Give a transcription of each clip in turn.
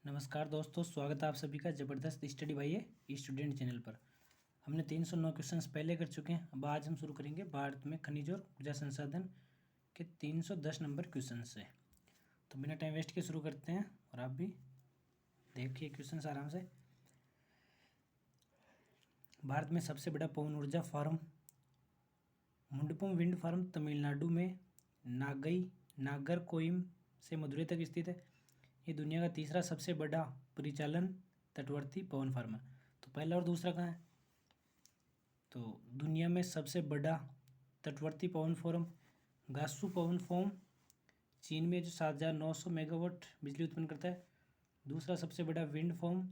नमस्कार दोस्तों, स्वागत है आप सभी का ज़बरदस्त study bye a student channel पर। हमने 309 क्वेश्चंस पहले कर चुके हैं। अब आज हम शुरू करेंगे भारत में खनिज और ऊर्जा संसाधन के 310 नंबर क्वेश्चन से। तो बिना टाइम वेस्ट के शुरू करते हैं और आप भी देखिए क्वेश्चंस आराम से। भारत में सबसे बड़ा पवन ऊर्जा फार्म मुंडपुम विंड फार्म तमिलनाडु में नागरकोइम से मदुरै तक स्थित है। ये दुनिया का तीसरा सबसे बड़ा परिचालन तटवर्ती पवन फार्म है। तो पहला और दूसरा कहाँ है? तो दुनिया में सबसे बड़ा तटवर्ती पवन फार्म गासू पवन फार्म चीन में जो 7,900 मेगावाट बिजली उत्पन्न करता है। दूसरा सबसे बड़ा wind farm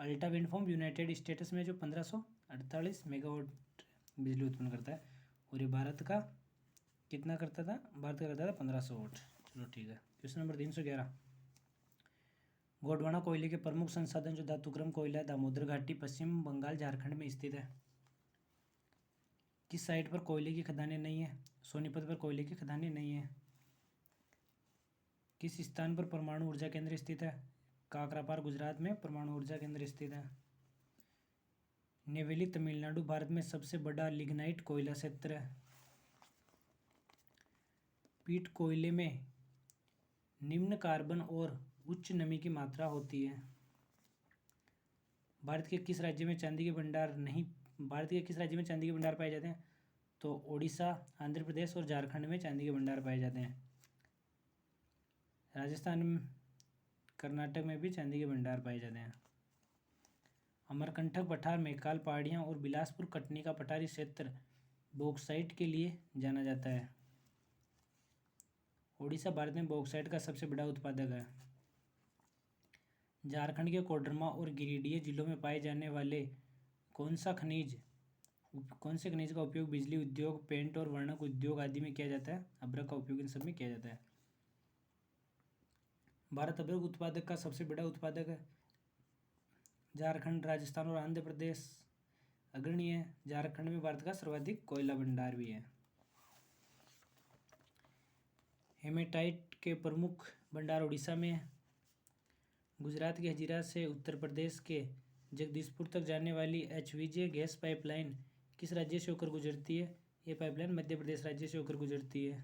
Alta wind farm United States में जो 1548 मेगावाट बिजली उत्पन्न करता है। और ये भारत का कितना करता था? भारत का करता था 1500 वाट। चलो ठीक है। Question number 311। गोंडवाना कोयले के प्रमुख संसाधन जो धातुक्रम कोयला है दामोदर घाटी पश्चिम बंगाल झारखंड में स्थित है। किस साइट पर कोयले की खदानें नहीं है? सोनीपत पर कोयले की खदानें नहीं है। किस स्थान पर परमाणु ऊर्जा केंद्र स्थित है? काकरापार गुजरात में परमाणु ऊर्जा केंद्र स्थित है। नेवेली तमिलनाडु भारत में सबसे बड़ा लिग्नाइट कोयला क्षेत्र है। पीट कोयले में निम्न कार्बन और उच्च नमी की मात्रा होती है। भारत के किस राज्य में चांदी के भंडार पाए जाते हैं? तो ओडिशा, आंध्र प्रदेश और झारखंड में चांदी के भंडार पाए जाते हैं। राजस्थान, कर्नाटक में भी चांदी के भंडार पाए जाते हैं। अमरकंटक पठार, मैकाल पहाड़ियाँ और बिलासपुर कटनी का पठारी क्षेत्र बॉक्साइट के लिए जाना जाता है। ओडिशा भारत में बॉक्साइट का सबसे बड़ा उत्पादक है। झारखंड के कोडरमा और गिरिडीह जिलों में पाए जाने वाले कौन से खनिज का उपयोग बिजली उद्योग, पेंट और वर्णक उद्योग आदि में किया जाता है? अभ्रक का उपयोग इन सब में किया जाता है। भारत अभ्रक उत्पादक का सबसे बड़ा उत्पादक है। झारखंड, राजस्थान और आंध्र प्रदेश अग्रणी है। झारखंड में भारत का सर्वाधिक कोयला भंडार भी है। हेमेटाइट के प्रमुख भंडार उड़ीसा में है। गुजरात के हजीरा से उत्तर प्रदेश के जगदीशपुर तक जाने वाली HVJ गैस पाइपलाइन किस राज्य से होकर गुजरती है? ये पाइपलाइन मध्य प्रदेश राज्य से होकर गुजरती है।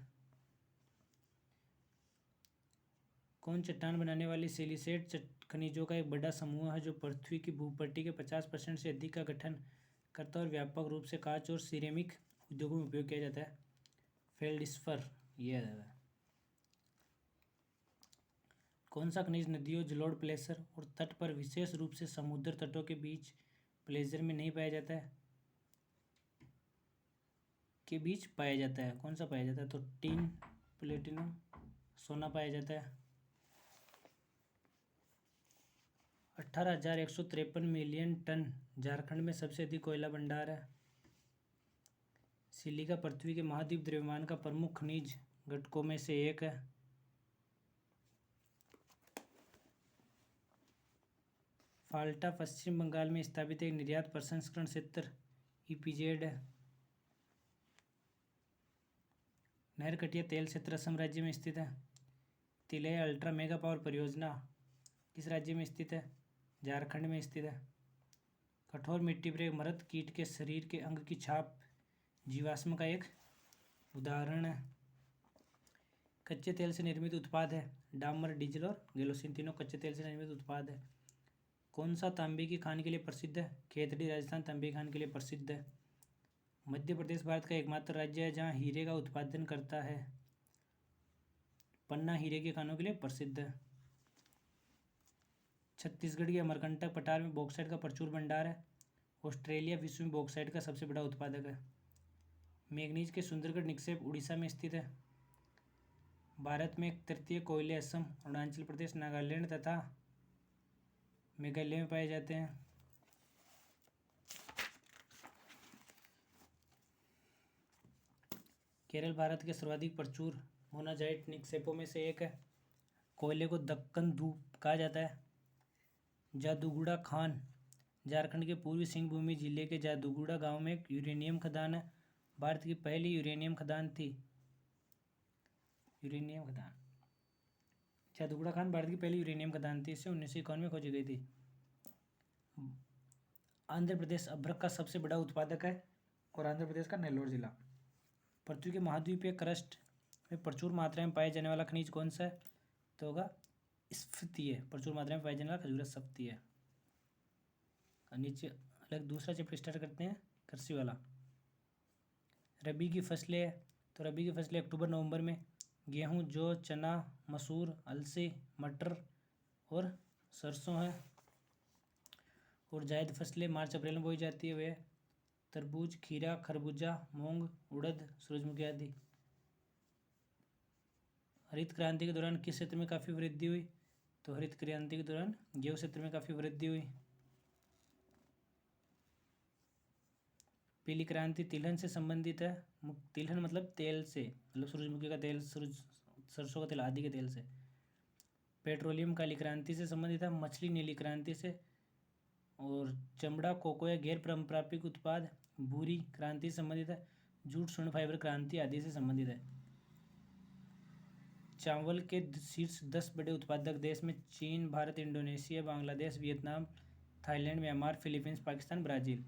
कौन चट्टान बनाने वाली सिलिसेट खनिजों का एक बड़ा समूह है जो पृथ्वी की भूपट्टी के 50% से अधिक का गठन करता है और व्यापक रूप से कांच और सिरेमिक उद्योगों में उपयोग किया जाता है? फेल्डस्पर। यह है। कौन सा खनिज नदियों, जलोढ़, प्लेसर और तट पर विशेष रूप से समुद्र तटों के बीच प्लेजर में नहीं पाया जाता है? के बीच पाया जाता है। कौन सा पाया जाता है? तो टिन, प्लेटिनम, सोना पाया जाता है। 18,153 मिलियन टन झारखंड में सबसे अधिक कोयला भंडार है। सिलिका पृथ्वी के महाद्वीप द्रव्यमान का प्रमुख खनिज घटकों में से एक है। फाल्टा पश्चिम बंगाल में स्थापित एक निर्यात प्रसंस्करण क्षेत्र EPZ है। नहरकटिया तेल क्षेत्र असम राज्य में स्थित है। तिलैया अल्ट्रा मेगा पावर परियोजना किस राज्य में स्थित है? झारखंड में स्थित है। कठोर मिट्टी पर एक मृत कीट के शरीर के अंग की छाप जीवाश्म का एक उदाहरण है। कच्चे तेल से निर्मित उत्पाद है। डामर, डीजल और गैलोसिन तीनों कच्चे तेल से निर्मित उत्पाद है। कौन सा तांबे की खान के लिए प्रसिद्ध है? खेतड़ी राजस्थान तांबे की खान के लिए प्रसिद्ध है। मध्य प्रदेश भारत का एकमात्र राज्य है जहाँ हीरे का उत्पादन करता है। पन्ना हीरे के खानों के लिए प्रसिद्ध है। छत्तीसगढ़ के अमरकंटक पठार में बॉक्साइट का प्रचुर भंडार है। ऑस्ट्रेलिया विश्व में बॉक्साइट का सबसे बड़ा उत्पादक है। मैग्नीज के सुंदरगढ़ निक्षेप उड़ीसा में स्थित है। भारत में एक तृतीय कोयले असम, अरुणाचल प्रदेश, नागालैंड तथा मेघालय में पाए जाते हैं। केरल भारत के सर्वाधिक प्रचुर मोनाजाइट निक्षेपों में से एक है। कोयले को दक्कन धूप कहा जाता है। जादूगुड़ा खान झारखंड के पूर्वी सिंहभूम जिले के जादूगुड़ा गांव में एक यूरेनियम खदान है। भारत की पहली यूरेनियम खदान थी। यूरेनियम खदान जादूगड़ा खान भारत की पहली यूरेनियम खदान थी, इसे 1951 में खोजी गई थी। आंध्र प्रदेश अभ्रक का सबसे बड़ा उत्पादक है और आंध्र प्रदेश का नेल्लोर जिला। पृथ्वी के महाद्वीपीय क्रस्ट में प्रचुर मात्रा में पाए जाने वाला खनिज कौन सा है? तो होगा स्फीतीय। प्रचुर मात्रा में पाए जाने वाला खजूर स्फीतीय। नीचे अलग दूसरा चैप्टर स्टार्ट करते हैं, कृषि वाला। रबी की फसलें, तो रबी की फसलें अक्टूबर नवंबर में गेहूं, जौ, चना, मसूर, अलसी, मटर और सरसों है। और जायद फसलें मार्च अप्रैल में बोई जाती है, वे तरबूज, खीरा, खरबूजा, मूंग, उड़द, सूरजमुखी आदि। हरित क्रांति के दौरान किस क्षेत्र में काफ़ी वृद्धि हुई? तो हरित क्रांति के दौरान गेहूं क्षेत्र में काफ़ी वृद्धि हुई। पीली क्रांति तिलहन से संबंधित है। तिलहन मतलब तेल से, मतलब सूरजमुखी का तेल, सरसों का तेल आदि के तेल से। पेट्रोलियम काली क्रांति से संबंधित है। मछली नीली क्रांति से। और चमड़ा, कोको या गैर पारंपरिक उत्पाद भूरी क्रांति से संबंधित है। जूट, स्वर्ण फाइबर क्रांति आदि से संबंधित है। चावल के शीर्ष 10 बड़े उत्पादक देश में चीन, Bharat, Indonesia, Bangladesh, Vietnam, Thailand, Myanmar, Philippines, Pakistan, Brazil.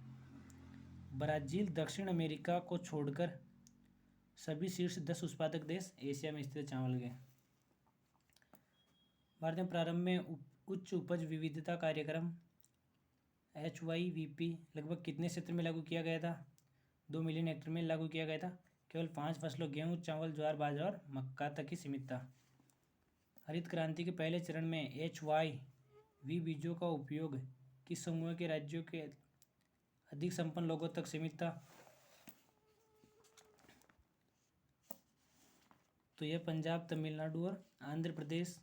Brazil दक्षिण अमेरिका को छोड़कर सभी शीर्ष 10 उत्पादक देश एशिया में स्थित चावल के। भारत में प्रारंभ में उच्च उपज विविधता कार्यक्रम HYVP लगभग कितने क्षेत्र में लागू किया गया था? 2 मिलियन हेक्टेयर में लागू किया गया था। केवल 5 फसलों गेहूँ, चावल, ज्वार, बाजरा और मक्का तक ही सीमित था। हरित क्रांति के पहले चरण में HYV बीजों का उपयोग किस समूह के राज्यों के अधिक संपन्न लोगों तक सीमित था? तो यह पंजाब, तमिलनाडु और आंध्र प्रदेश,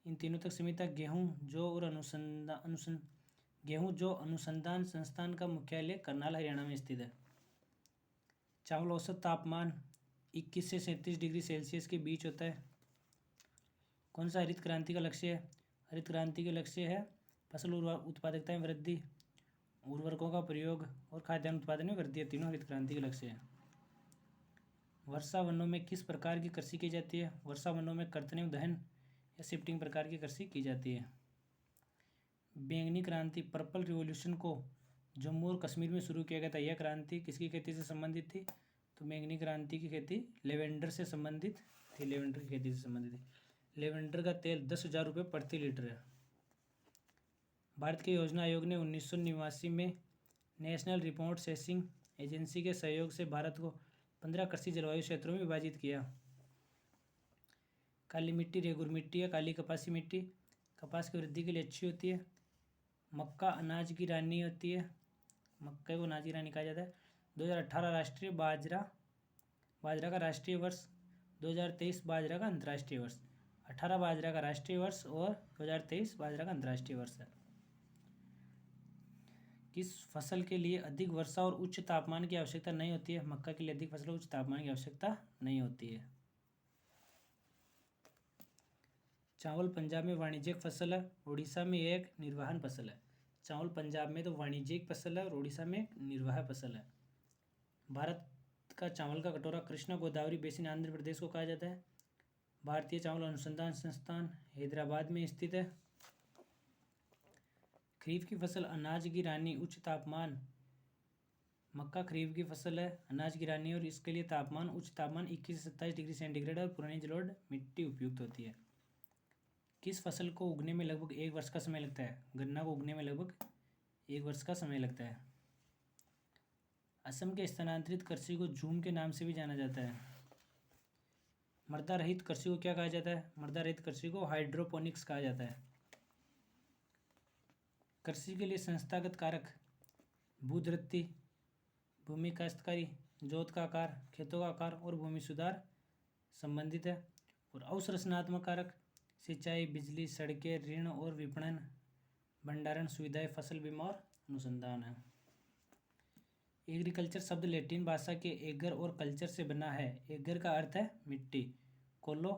इन तीनों तक सीमित था। गेहूँ, जौ अनुसंधान संस्थान का मुख्यालय करनाल, हरियाणा में स्थित है। चावल औसत तापमान 21 से 37 डिग्री सेल्सियस के बीच होता है। कौन सा हरित क्रांति का लक्ष्य है? हरित क्रांति के लक्ष्य है फसल उत्पादकता में वृद्धि, उर्वरकों का प्रयोग और खाद्यान्न उत्पादन में वृद्धि। तीनों हरित क्रांति के लक्ष्य है। वर्षा वनों में किस प्रकार की कृषि की जाती है? वर्षा वनों में कर्तन, दहन या शिफ्टिंग प्रकार की कृषि की जाती है। बैंगनी क्रांति, पर्पल रिवॉल्यूशन को जम्मू और कश्मीर में शुरू किया गया था। यह क्रांति किसकी खेती से संबंधित थी? तो बैंगनी क्रांति की खेती लेवेंडर से संबंधित थी। लेवेंडर की खेती से संबंधित थी। लेवेंडर का तेल 10,000 रुपये प्रति लीटर है। भारत के योजना आयोग ने 1989 में नेशनल रिमोट सेंसिंग एजेंसी के सहयोग से भारत को 15 कृषि जलवायु क्षेत्रों में विभाजित किया। काली मिट्टी, रेगुर मिट्टी या काली कपासी मिट्टी कपास की वृद्धि के लिए अच्छी होती है। मक्का अनाज की रानी होती है। मक्के को अनाज की रानी कहा जाता है। 2018 राष्ट्रीय बाजरा का राष्ट्रीय वर्ष, 2023 बाजरा का अंतर्राष्ट्रीय वर्ष। 18 बाजरा का राष्ट्रीय वर्ष और 2023 बाजरा का अंतर्राष्ट्रीय वर्ष है। किस फसल के लिए अधिक वर्षा और उच्च तापमान की आवश्यकता नहीं होती है? मक्का के लिए अधिक फसल और उच्च तापमान की आवश्यकता नहीं होती है। चावल पंजाब में वाणिज्यिक फसल है, उड़ीसा में एक निर्वहन फसल है। चावल पंजाब में तो वाणिज्यिक फसल है और उड़ीसा में एक निर्वाह फसल है। भारत का चावल का कटोरा कृष्णा गोदावरी बेसिन आंध्र प्रदेश को कहा जाता है। भारतीय चावल अनुसंधान संस्थान हैदराबाद में स्थित है। खरीफ की फसल अनाज की रानी, उच्च तापमान। मक्का खरीफ की फसल है, अनाज की रानी, और इसके लिए तापमान उच्च तापमान 21 से 27 डिग्री सेंटीग्रेड और पुरानी जलोढ़ मिट्टी उपयुक्त होती है। किस फसल को उगने में लगभग 1 वर्ष का समय लगता है? गन्ना को उगने में लगभग 1 वर्ष का समय लगता है। असम के स्थानांतरित कृषि को झूम के नाम से भी जाना जाता है। मृदा रहित कृषि को क्या कहा जाता है? मृदा रहित कृषि को हाइड्रोपोनिक्स कहा जाता है। कृषि के लिए संस्थागत कारक भूधृति, भूमि काश्तकारी, जोत का आकार, खेतों का आकार और भूमि सुधार संबंधित है। और अवसंरचनात्मक कारक सिंचाई, बिजली, सड़कें, ऋण और विपणन, भंडारण सुविधाएं, फसल बीमा और अनुसंधान है। एग्रीकल्चर शब्द लैटिन भाषा के एगर और कल्चर से बना है। एगर का अर्थ है मिट्टी, कोलो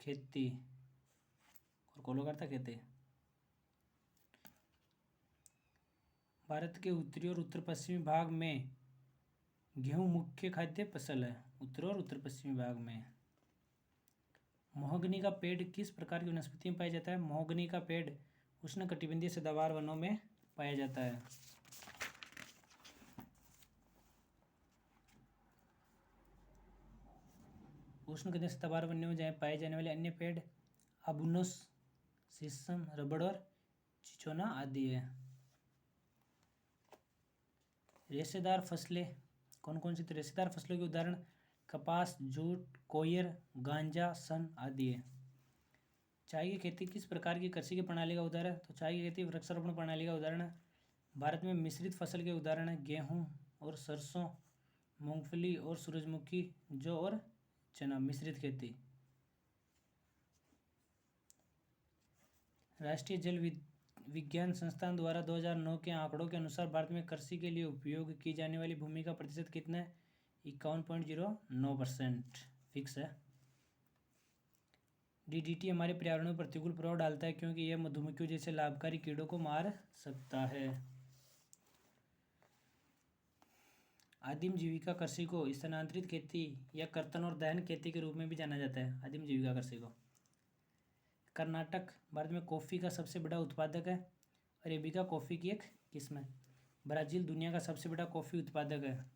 खेती, और कोलो का अर्थ है खेती। भारत के उत्तरी और उत्तर पश्चिमी भाग में गेहूं मुख्य खाद्य फसल है। उत्तर और उत्तर पश्चिमी भाग में महोगनी का पेड़ किस प्रकार की वनस्पति में पाया जाता है? महोगनी का पेड़ उष्णकटिबंधीय सदाबहार वनों में पाया जाता है। उष्णकटिबंधीय सदाबहार वनों में जहाँ पाए जाने वाले अन्य पेड़ अबुनस, शीशम, रबड़ और चिचोना आदि है। रेशेदार फसलें कौन कौन सी? तो रेशेदार फसलों के उदाहरण कपास, जूट, कोयर, गांजा, सन आदि है। चाय की खेती किस प्रकार की कृषि की प्रणाली का उदाहरण है? तो चाय की खेती वृक्षारोपण प्रणाली का उदाहरण है। भारत में मिश्रित फसल के उदाहरण है गेहूं और सरसों, मूंगफली और सूरजमुखी, जौ और चना। मिश्रित खेती। राष्ट्रीय जल विज्ञान संस्थान द्वारा 2009 के आंकड़ों के अनुसार भारत में कृषि के लिए उपयोग की जाने वाली भूमि का प्रतिशत कितना है? 51.09% फिक्स है। डीडीटी हमारे पर्यावरण में प्रतिकूल प्रभाव डालता है क्योंकि यह मधुमक्खियों जैसे लाभकारी कीड़ों को मार सकता है। आदिम जीविका कृषि को स्थानांतरित खेती या कर्तन और दहन खेती के रूप में भी जाना जाता है। आदिम जीविका कृषि को। कर्नाटक भारत में कॉफ़ी का सबसे बड़ा उत्पादक है। अरेबिका कॉफ़ी की एक किस्म है। ब्राज़ील दुनिया का सबसे बड़ा कॉफ़ी उत्पादक है।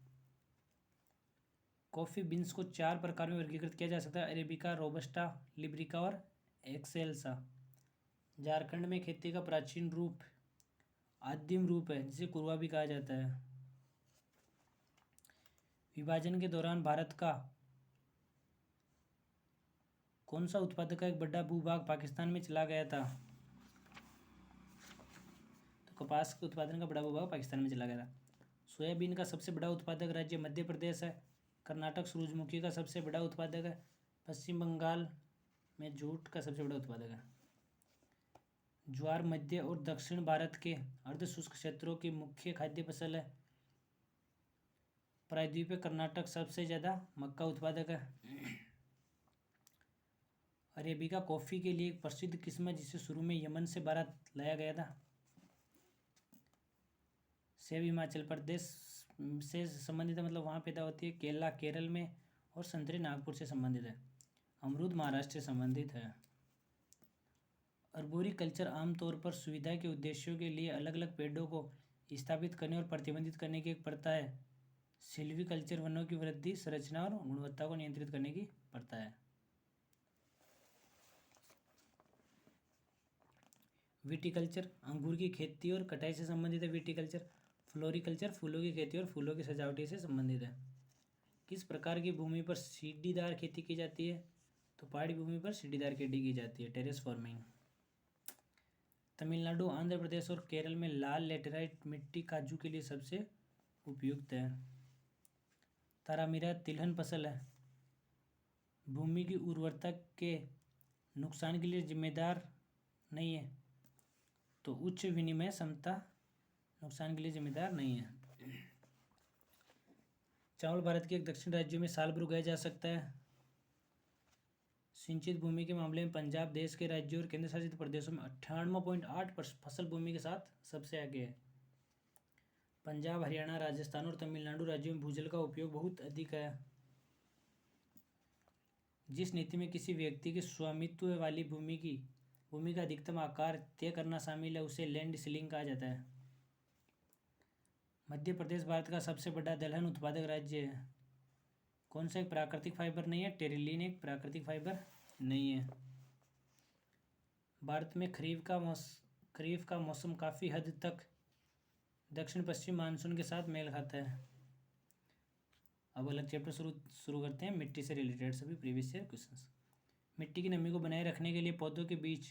कॉफ़ी बीन्स को 4 प्रकार में वर्गीकृत किया जा सकता है: अरेबिका, रोबस्टा, लिब्रिका और एक्सेल्सा। झारखंड में खेती का प्राचीन रूप आदिम रूप है जिसे कुरवा भी कहा जाता है। विभाजन के दौरान भारत का कौन सा उत्पादक का एक बड़ा भूभाग पाकिस्तान में चला गया था? तो कपास के उत्पादन का बड़ा भूभाग पाकिस्तान में चला गया था। सोयाबीन का सबसे बड़ा उत्पादक राज्य मध्य प्रदेश है। कर्नाटक सूरजमुखी का सबसे बड़ा उत्पादक है। पश्चिम बंगाल में जूट का सबसे बड़ा उत्पादक है। ज्वार मध्य और दक्षिण भारत के अर्धशुष्क क्षेत्रों की मुख्य खाद्य फसल है। प्रायद्वीपीय कर्नाटक सबसे ज़्यादा मक्का उत्पादक है। अरेबिका कॉफ़ी के लिए एक प्रसिद्ध किस्म है जिसे शुरू में यमन से भारत लाया गया था। सेब हिमाचल प्रदेश से संबंधित है, मतलब वहाँ पैदा होती है। केला केरल में और संतरे नागपुर से संबंधित है। अमरूद महाराष्ट्र से संबंधित है। अर्बोरिकल्चर आमतौर पर सुविधा के उद्देश्यों के लिए अलग अलग पेड़ों को स्थापित करने और प्रतिबंधित करने की एक प्रथा है। सिल्वीकल्चर वनों की वृद्धि, संरचना और गुणवत्ता को नियंत्रित करने की प्रथा है। विटीकल्चर अंगूर की खेती और कटाई से संबंधित है। विटीकल्चर फ्लोरिकल्चर फूलों की खेती और फूलों की सजावटी से संबंधित है। किस प्रकार की भूमि पर सीढ़ीदार खेती की जाती है? तो पहाड़ी भूमि पर सीढ़ीदार खेती की जाती है, टेरेस फार्मिंग। तमिलनाडु, आंध्र प्रदेश और केरल में लाल लेटेराइट मिट्टी काजू के लिए सबसे उपयुक्त है। तारामीरा तिलहन फसल है। भूमि की उर्वरता के नुकसान के लिए जिम्मेदार नहीं है, तो उच्च विनिमय क्षमता नुकसान के लिए जिम्मेदार नहीं है। चावल भारत के एक दक्षिण राज्यों में साल भर उगाया जा सकता है। सिंचित भूमि के मामले में पंजाब देश के राज्यों और केंद्र शासित प्रदेशों में 98.8% फसल भूमि के साथ सबसे आगे है। पंजाब, हरियाणा, राजस्थान और तमिलनाडु राज्यों में भूजल का उपयोग बहुत अधिक है। जिस नीति में किसी व्यक्ति के स्वामित्व वाली भूमि का अधिकतम आकार तय करना शामिल है उसे लैंड सीलिंग कहा जाता है। मध्य प्रदेश भारत का सबसे बड़ा दलहन उत्पादक राज्य है। कौन सा एक प्राकृतिक फाइबर नहीं है? टेरिलिन एक प्राकृतिक फाइबर नहीं है। भारत में खरीफ का मौसम काफ़ी हद तक दक्षिण पश्चिम मानसून के साथ मेल खाता है। अब अलग चैप्टर शुरू करते हैं मिट्टी से रिलेटेड सभी प्रीवियस ईयर क्वेश्चंस। मिट्टी की नमी को बनाए रखने के लिए पौधों के बीच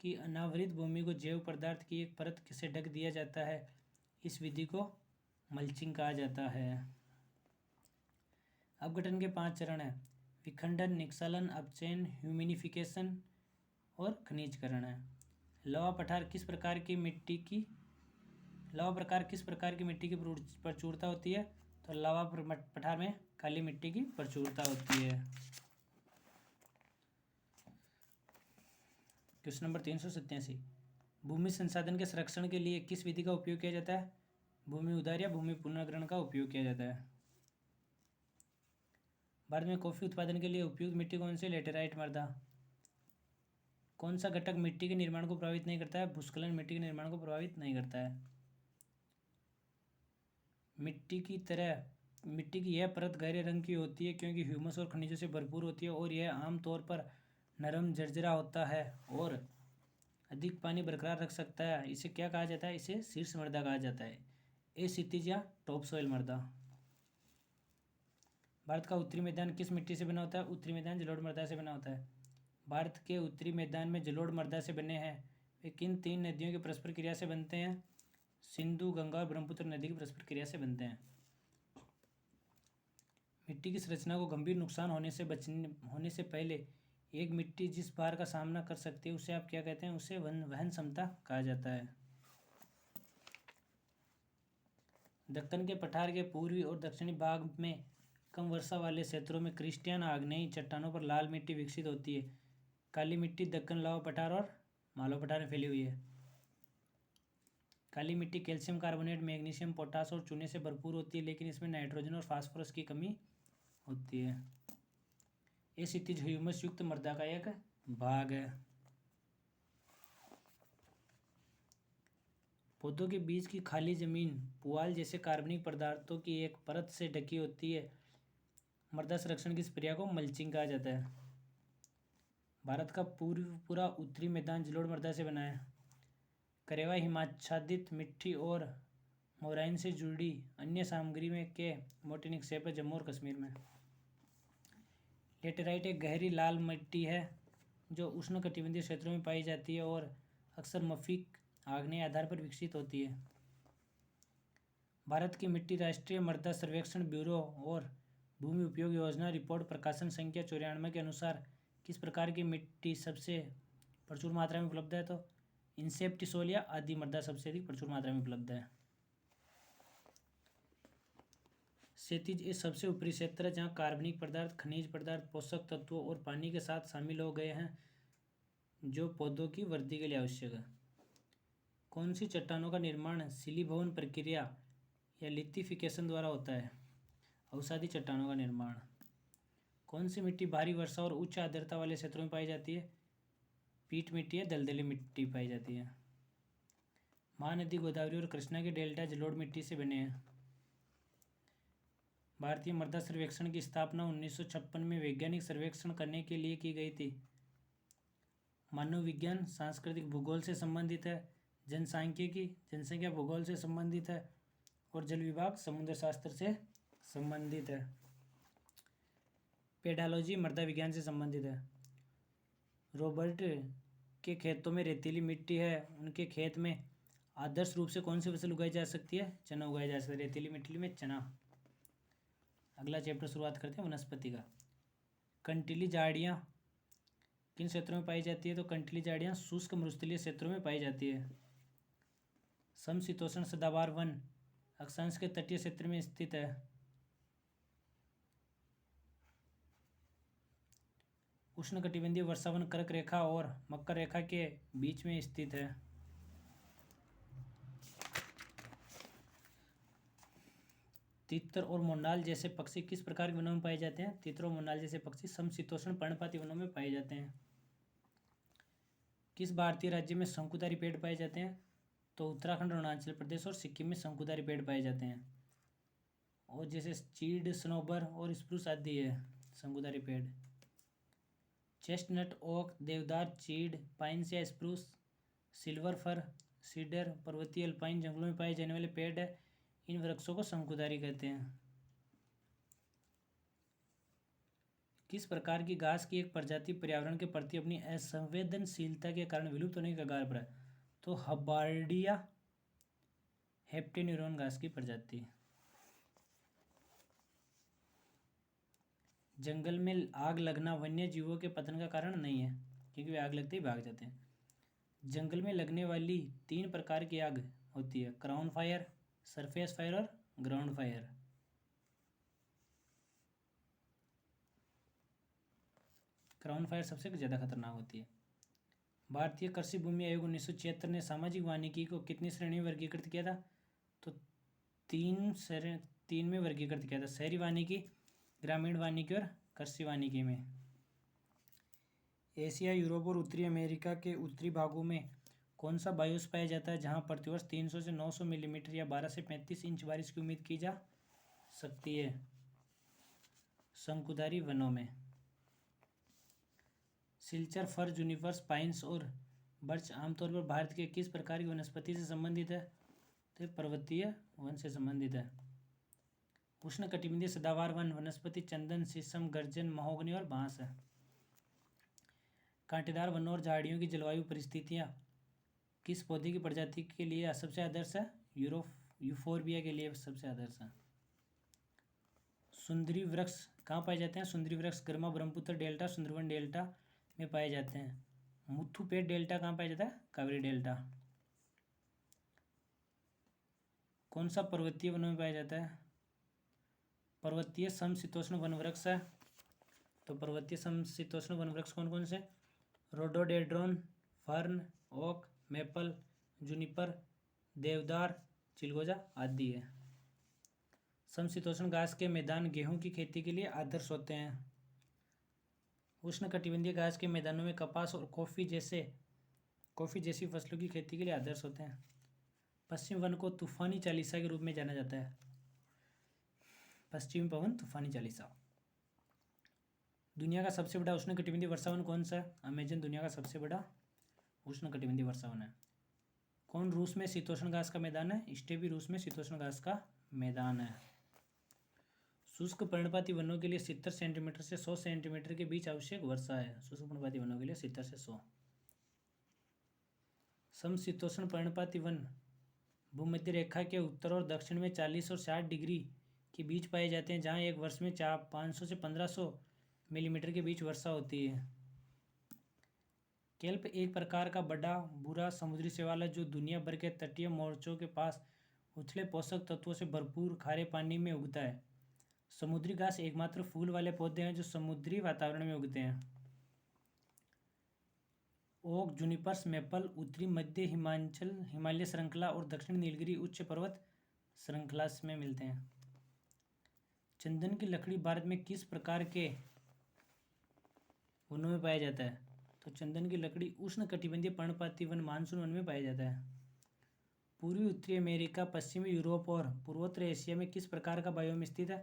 की अनावृत भूमि को जैव पदार्थ की एक परत से ढक दिया जाता है। इस विधि को मल्चिंग कहा जाता है। अपघटन के 5 चरण हैं: विखंडन, निष्कालन, अपचयन, ह्यूमिनिफिकेशन और खनिजकरण है। लवा प्रकार किस प्रकार की मिट्टी की प्रचुरता होती है? तो लवा पठार में काली मिट्टी की प्रचुरता होती है। क्वेश्चन नंबर 387, भूमि संसाधन के संरक्षण के लिए किस विधि का उपयोग किया जाता है? भूमि उधार या भूमि पुनर्ग्रहण का उपयोग किया जाता है। भारत में कॉफी उत्पादन के लिए उपयुक्त मिट्टी कौन सी? लेटेराइट मृदा। कौन सा घटक मिट्टी के निर्माण को प्रभावित नहीं करता है? भूस्खलन मिट्टी के निर्माण को प्रभावित नहीं करता है। मिट्टी की यह परत गहरे रंग की होती है क्योंकि ह्यूमस और खनिजों से भरपूर होती है और यह आमतौर पर नरम झरझरा होता है और अधिक पानी बरकरार रख सकता है। इसे क्या कहा जाता है? इसे शीर्ष मृदा कहा जाता है। ए क्षितिज या टॉप सोइल मृदा। भारत का उत्तरी मैदान किस मिट्टी से बना होता है? उत्तरी मैदान जलोढ़ मृदा से बना होता है। भारत के उत्तरी मैदान में जलोढ़ मृदा से बने हैं। वे किन तीन नदियों की परस्पर क्रिया से बनते हैं? सिंधु, गंगा और ब्रह्मपुत्र नदी की परस्पर क्रिया से बनते हैं। मिट्टी की संरचना को गंभीर नुकसान होने से पहले एक मिट्टी जिस भार का सामना कर सकती है उसे आप क्या कहते हैं? उसे वहन क्षमता कहा जाता है। दक्कन के पठार के पूर्वी और दक्षिणी भाग में कम वर्षा वाले क्षेत्रों में क्रिस्टियन आग्नेयी चट्टानों पर लाल मिट्टी विकसित होती है। काली मिट्टी दक्कन लावा पठार और मालवा पठार में फैली हुई है। काली मिट्टी कैल्शियम कार्बोनेट, मैग्नीशियम, पोटास और चूने से भरपूर होती है लेकिन इसमें नाइट्रोजन और फास्फोरस की कमी होती है। ये क्षितिज ह्यूमस युक्त मृदा का एक भाग है। पौधों के बीच की खाली जमीन पुआल जैसे कार्बनिक पदार्थों की एक परत से ढकी होती है। मृदा संरक्षण की इस प्रक्रिया को मल्चिंग कहा जाता है। भारत का पूरा उत्तरी मैदान जलोढ़ मृदा से बना है। करेवा हिमाच्छादित मिट्टी और मोराइन से जुड़ी अन्य सामग्री में के मोटे निक्षेप है जम्मू और कश्मीर में। लेटेराइट एक गहरी लाल मिट्टी है जो उष्णकटिबंधीय क्षेत्रों में पाई जाती है और अक्सर मफिक आग्नेय आधार पर विकसित होती है। भारत की मिट्टी राष्ट्रीय मृदा सर्वेक्षण ब्यूरो और भूमि उपयोग योजना रिपोर्ट प्रकाशन संख्या 94 के अनुसार किस प्रकार की मिट्टी सबसे प्रचुर मात्रा में उपलब्ध है? तो इंसेप्टिसोल या आदि मृदा सबसे अधिक प्रचुर मात्रा में उपलब्ध है। क्षैतिज एक सबसे ऊपरी क्षेत्र है जहाँ कार्बनिक पदार्थ, खनिज पदार्थ, पोषक तत्वों और पानी के साथ शामिल हो गए हैं जो पौधों की वृद्धि के लिए आवश्यक है। कौन सी चट्टानों का निर्माण शिलीभवन प्रक्रिया या लिथिफिकेशन द्वारा होता है? अवसादी चट्टानों का निर्माण। कौन सी मिट्टी भारी वर्षा और उच्च आर्द्रता वाले क्षेत्रों में पाई जाती है? पीट मिट्टी या दलदली मिट्टी पाई जाती है। महानदी गोदावरी और कृष्णा के डेल्टा जलोढ़ मिट्टी से बने हैं। भारतीय मृदा सर्वेक्षण की स्थापना 1956 में वैज्ञानिक सर्वेक्षण करने के लिए की गई थी। मानव विज्ञान सांस्कृतिक भूगोल से संबंधित है, जनसांख्यिकी जनसंख्या भूगोल से संबंधित है और जल विभाग समुद्र शास्त्र से संबंधित है। पेडालॉजी मृदा विज्ञान से संबंधित है। रॉबर्ट के खेतों में रेतीली मिट्टी है, उनके खेत में आदर्श रूप से कौन सी फसल उगाई जा सकती है? चना उगाया जा सकता है। रेतीली मिट्टी में चना। अगला चैप्टर शुरुआत करते हैं वनस्पति का। कंटीली झाड़ियाँ किन क्षेत्रों में पाई जाती है? तो कंटीली झाड़ियाँ शुष्क मरुस्थलीय क्षेत्रों में पाई जाती है। समशीतोष्ण सदाबहार वन अक्षांश के तटीय क्षेत्र में स्थित है। उष्णकटिबंधीय वर्षावन कर्क रेखा और मकर रेखा के बीच में स्थित है। तीतर और मोनाल जैसे पक्षी किस प्रकार के वनों में पाए जाते हैं? तीतर और मोनाल जैसे पक्षी समशीतोष्ण पर्णपाती वनों में पाए जाते हैं। किस भारतीय राज्य में शंकुधारी पेड़ पाए जाते हैं? तो उत्तराखंड, अरुणाचल प्रदेश और सिक्किम में शंकुधारी पेड़ पाए जाते हैं। और जैसे चीड़, सनोबर और स्प्रूस आदि है शंकुधारी पेड़। चेस्टनट, ओक, देवदार, चीड़, पाइन्स या स्प्रूस, सिल्वर फर, सीडर पर्वतीय अल्पाइन जंगलों में पाए जाने वाले पेड़ है। इन वृक्षों को शंकुधारी कहते हैं। किस प्रकार की घास की एक प्रजाति पर्यावरण के प्रति अपनी असंवेदनशीलता के कारण विलुप्त होने के कगार पर है? तो हब्बार्डिया हेप्टेन्यूरोन घास की प्रजाति। जंगल में आग लगना वन्य जीवों के पतन का कारण नहीं है क्योंकि वे आग लगते ही भाग जाते हैं। जंगल में लगने वाली 3 प्रकार की आग होती है: क्राउन फायर, सरफेस फायर और ग्राउंड फायर। क्राउन फायर सबसे ज़्यादा खतरनाक होती है। भारतीय कृषि भूमि आयोग 1976 ने सामाजिक वानिकी को कितनी श्रेणी में वर्गीकृत किया था? तो 3 में वर्गीकृत किया था। शहरी वानिकी, ग्रामीण वानिकी और कृषि वानिकी में। एशिया, यूरोप और उत्तरी अमेरिका के उत्तरी भागों में कौन सा बायोस पाया जाता है जहाँ प्रतिवर्ष 300 से 900 मिलीमीटर या 12 से 35 इंच बारिश की उम्मीद की जा सकती है? शंकुधारी वनों में। सिल्चर, फर, जूनिपर्स, पाइन्स और बर्च आमतौर पर भारत के किस प्रकार की वनस्पति से संबंधित है? तो पर्वतीय वन से संबंधित है। उष्णकटिबंधीय सदाबहार वन वनस्पति चंदन, शीशम, गर्जन, महोगनी और बांस है। कांटेदार वनों और झाड़ियों की जलवायु परिस्थितियाँ किस पौधे की प्रजाति के लिए सबसे आदर्श है? यूफोरबिया के लिए सबसे आदर्श है। सुंदरी वृक्ष कहाँ पाए जाते हैं? सुंदरी वृक्ष गरमा, ब्रह्मपुत्र डेल्टा, सुंदरवन डेल्टा में पाए जाते हैं। मुथुपेट डेल्टा कहाँ पाया जाता है? कावेरी डेल्टा। कौन सा पर्वतीय वनों में पाया जाता है? पर्वतीय समशीतोष्ण वन वृक्ष है। तो पर्वतीय समशीतोष्ण वन वृक्ष कौन कौन से? रोडोडेड्रोन, फर्न, ओक, मेपल, जूनिपर, देवदार, चिलगोजा आदि है। समशीतोष्ण घास के मैदान गेहूं की खेती के लिए आदर्श होते हैं। उष्णकटिबंधीय घास के मैदानों में कपास और कॉफ़ी जैसी फसलों की खेती के लिए आदर्श होते हैं। पश्चिम वन को तूफानी चालीसा के रूप में जाना जाता है। पश्चिमी पवन तूफानी चालीसा। दुनिया का सबसे बड़ा उष्णकटिबंधीय वर्षावन कौन सा है? अमेजन दुनिया का सबसे बड़ा उष्णकटिबंधीय वर्षावन है। कौन रूस में शीतोष्ण घास का मैदान है? स्टेपी रूस में शीतोष्ण घास का मैदान है। शुष्क पर्णपाती वनों के लिए 70 सेंटीमीटर से 100 सेंटीमीटर के बीच आवश्यक वर्षा है। शुष्क पर्णपाती वनों के लिए 70 से 100। समशीतोष्ण पर्णपाती वन भूमध्य रेखा के उत्तर और दक्षिण में 40 और 60 डिग्री के बीच पाए जाते हैं, जहाँ एक वर्ष में 500 से 1500 मिलीमीटर के बीच वर्षा होती है। केल्प एक प्रकार का बड़ा भूरा समुद्री शैवाल है जो दुनिया भर के तटीय मोर्चों के पास उथले पोषक तत्वों से भरपूर खारे पानी में उगता है। समुद्री घास एकमात्र फूल वाले पौधे हैं जो समुद्री वातावरण में उगते हैं। ओक, जूनिपर्स, मेपल उत्तरी मध्य हिमालय श्रृंखला और दक्षिण नीलगिरी उच्च पर्वत श्रृंखला में मिलते हैं। चंदन की लकड़ी भारत में किस प्रकार के वनों में पाया जाता है? तो चंदन की लकड़ी उष्णकटिबंधीय पर्णपाती वन मानसून वन में पाया जाता है। पूर्वी उत्तरी अमेरिका, पश्चिमी यूरोप और पूर्वोत्तर एशिया में किस प्रकार का बायोम स्थित है?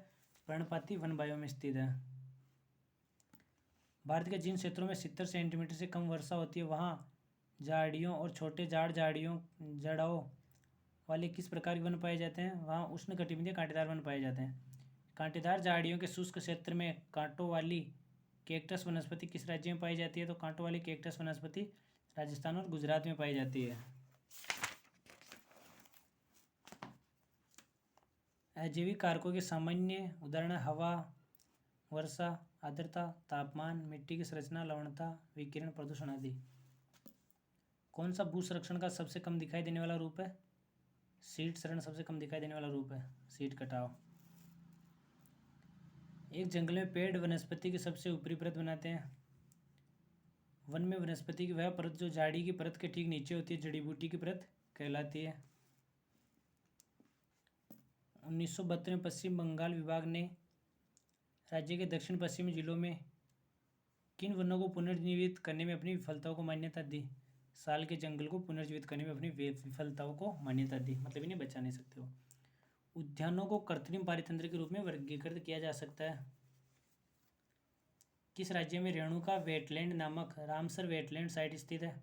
पर्णपाती वन बायोम स्थित है। भारत के जिन क्षेत्रों में 70 सेंटीमीटर से कम वर्षा होती है वहाँ झाड़ियों और छोटे जड़ों वाले किस प्रकार के वन पाए जाते हैं? वहाँ उष्णकटिबंधीय कांटेदार वन पाए जाते हैं। कांटेदार झाड़ियों के शुष्क क्षेत्र में कांटों वाली कैक्टस वनस्पति किस राज्य में पाई जाती है? तो कांटों वाली कैक्टस वनस्पति राजस्थान और गुजरात में पाई जाती है। अजैविक कारकों के सामान्य उदाहरण हवा, वर्षा, आर्द्रता, तापमान, मिट्टी की संरचना, लवणता, विकिरण, प्रदूषण आदि। कौन सा भू संरक्षण का सबसे कम दिखाई देने वाला रूप है? सीड शरण सबसे कम दिखाई देने वाला रूप है। सीड कटाव। एक जंगल में पेड़ वनस्पति की सबसे ऊपरी परत बनाते हैं। वन में वनस्पति की वह परत जो झाड़ी की परत के ठीक नीचे होती है जड़ी बूटी की परत कहलाती है। 1972 में पश्चिम बंगाल विभाग ने राज्य के दक्षिण पश्चिमी जिलों में किन वनों को पुनर्जीवित करने में अपनी विफलताओं को मान्यता दी? साल के जंगल को पुनर्जीवित करने में अपनी विफलताओं को मान्यता दी, मतलब इन्हें बचा नहीं सकते हो। उद्यानों को कृत्रिम पारितंत्र के रूप में वर्गीकृत किया जा सकता है। किस राज्य में रेणुका वेटलैंड नामक रामसर वेटलैंड साइट स्थित है?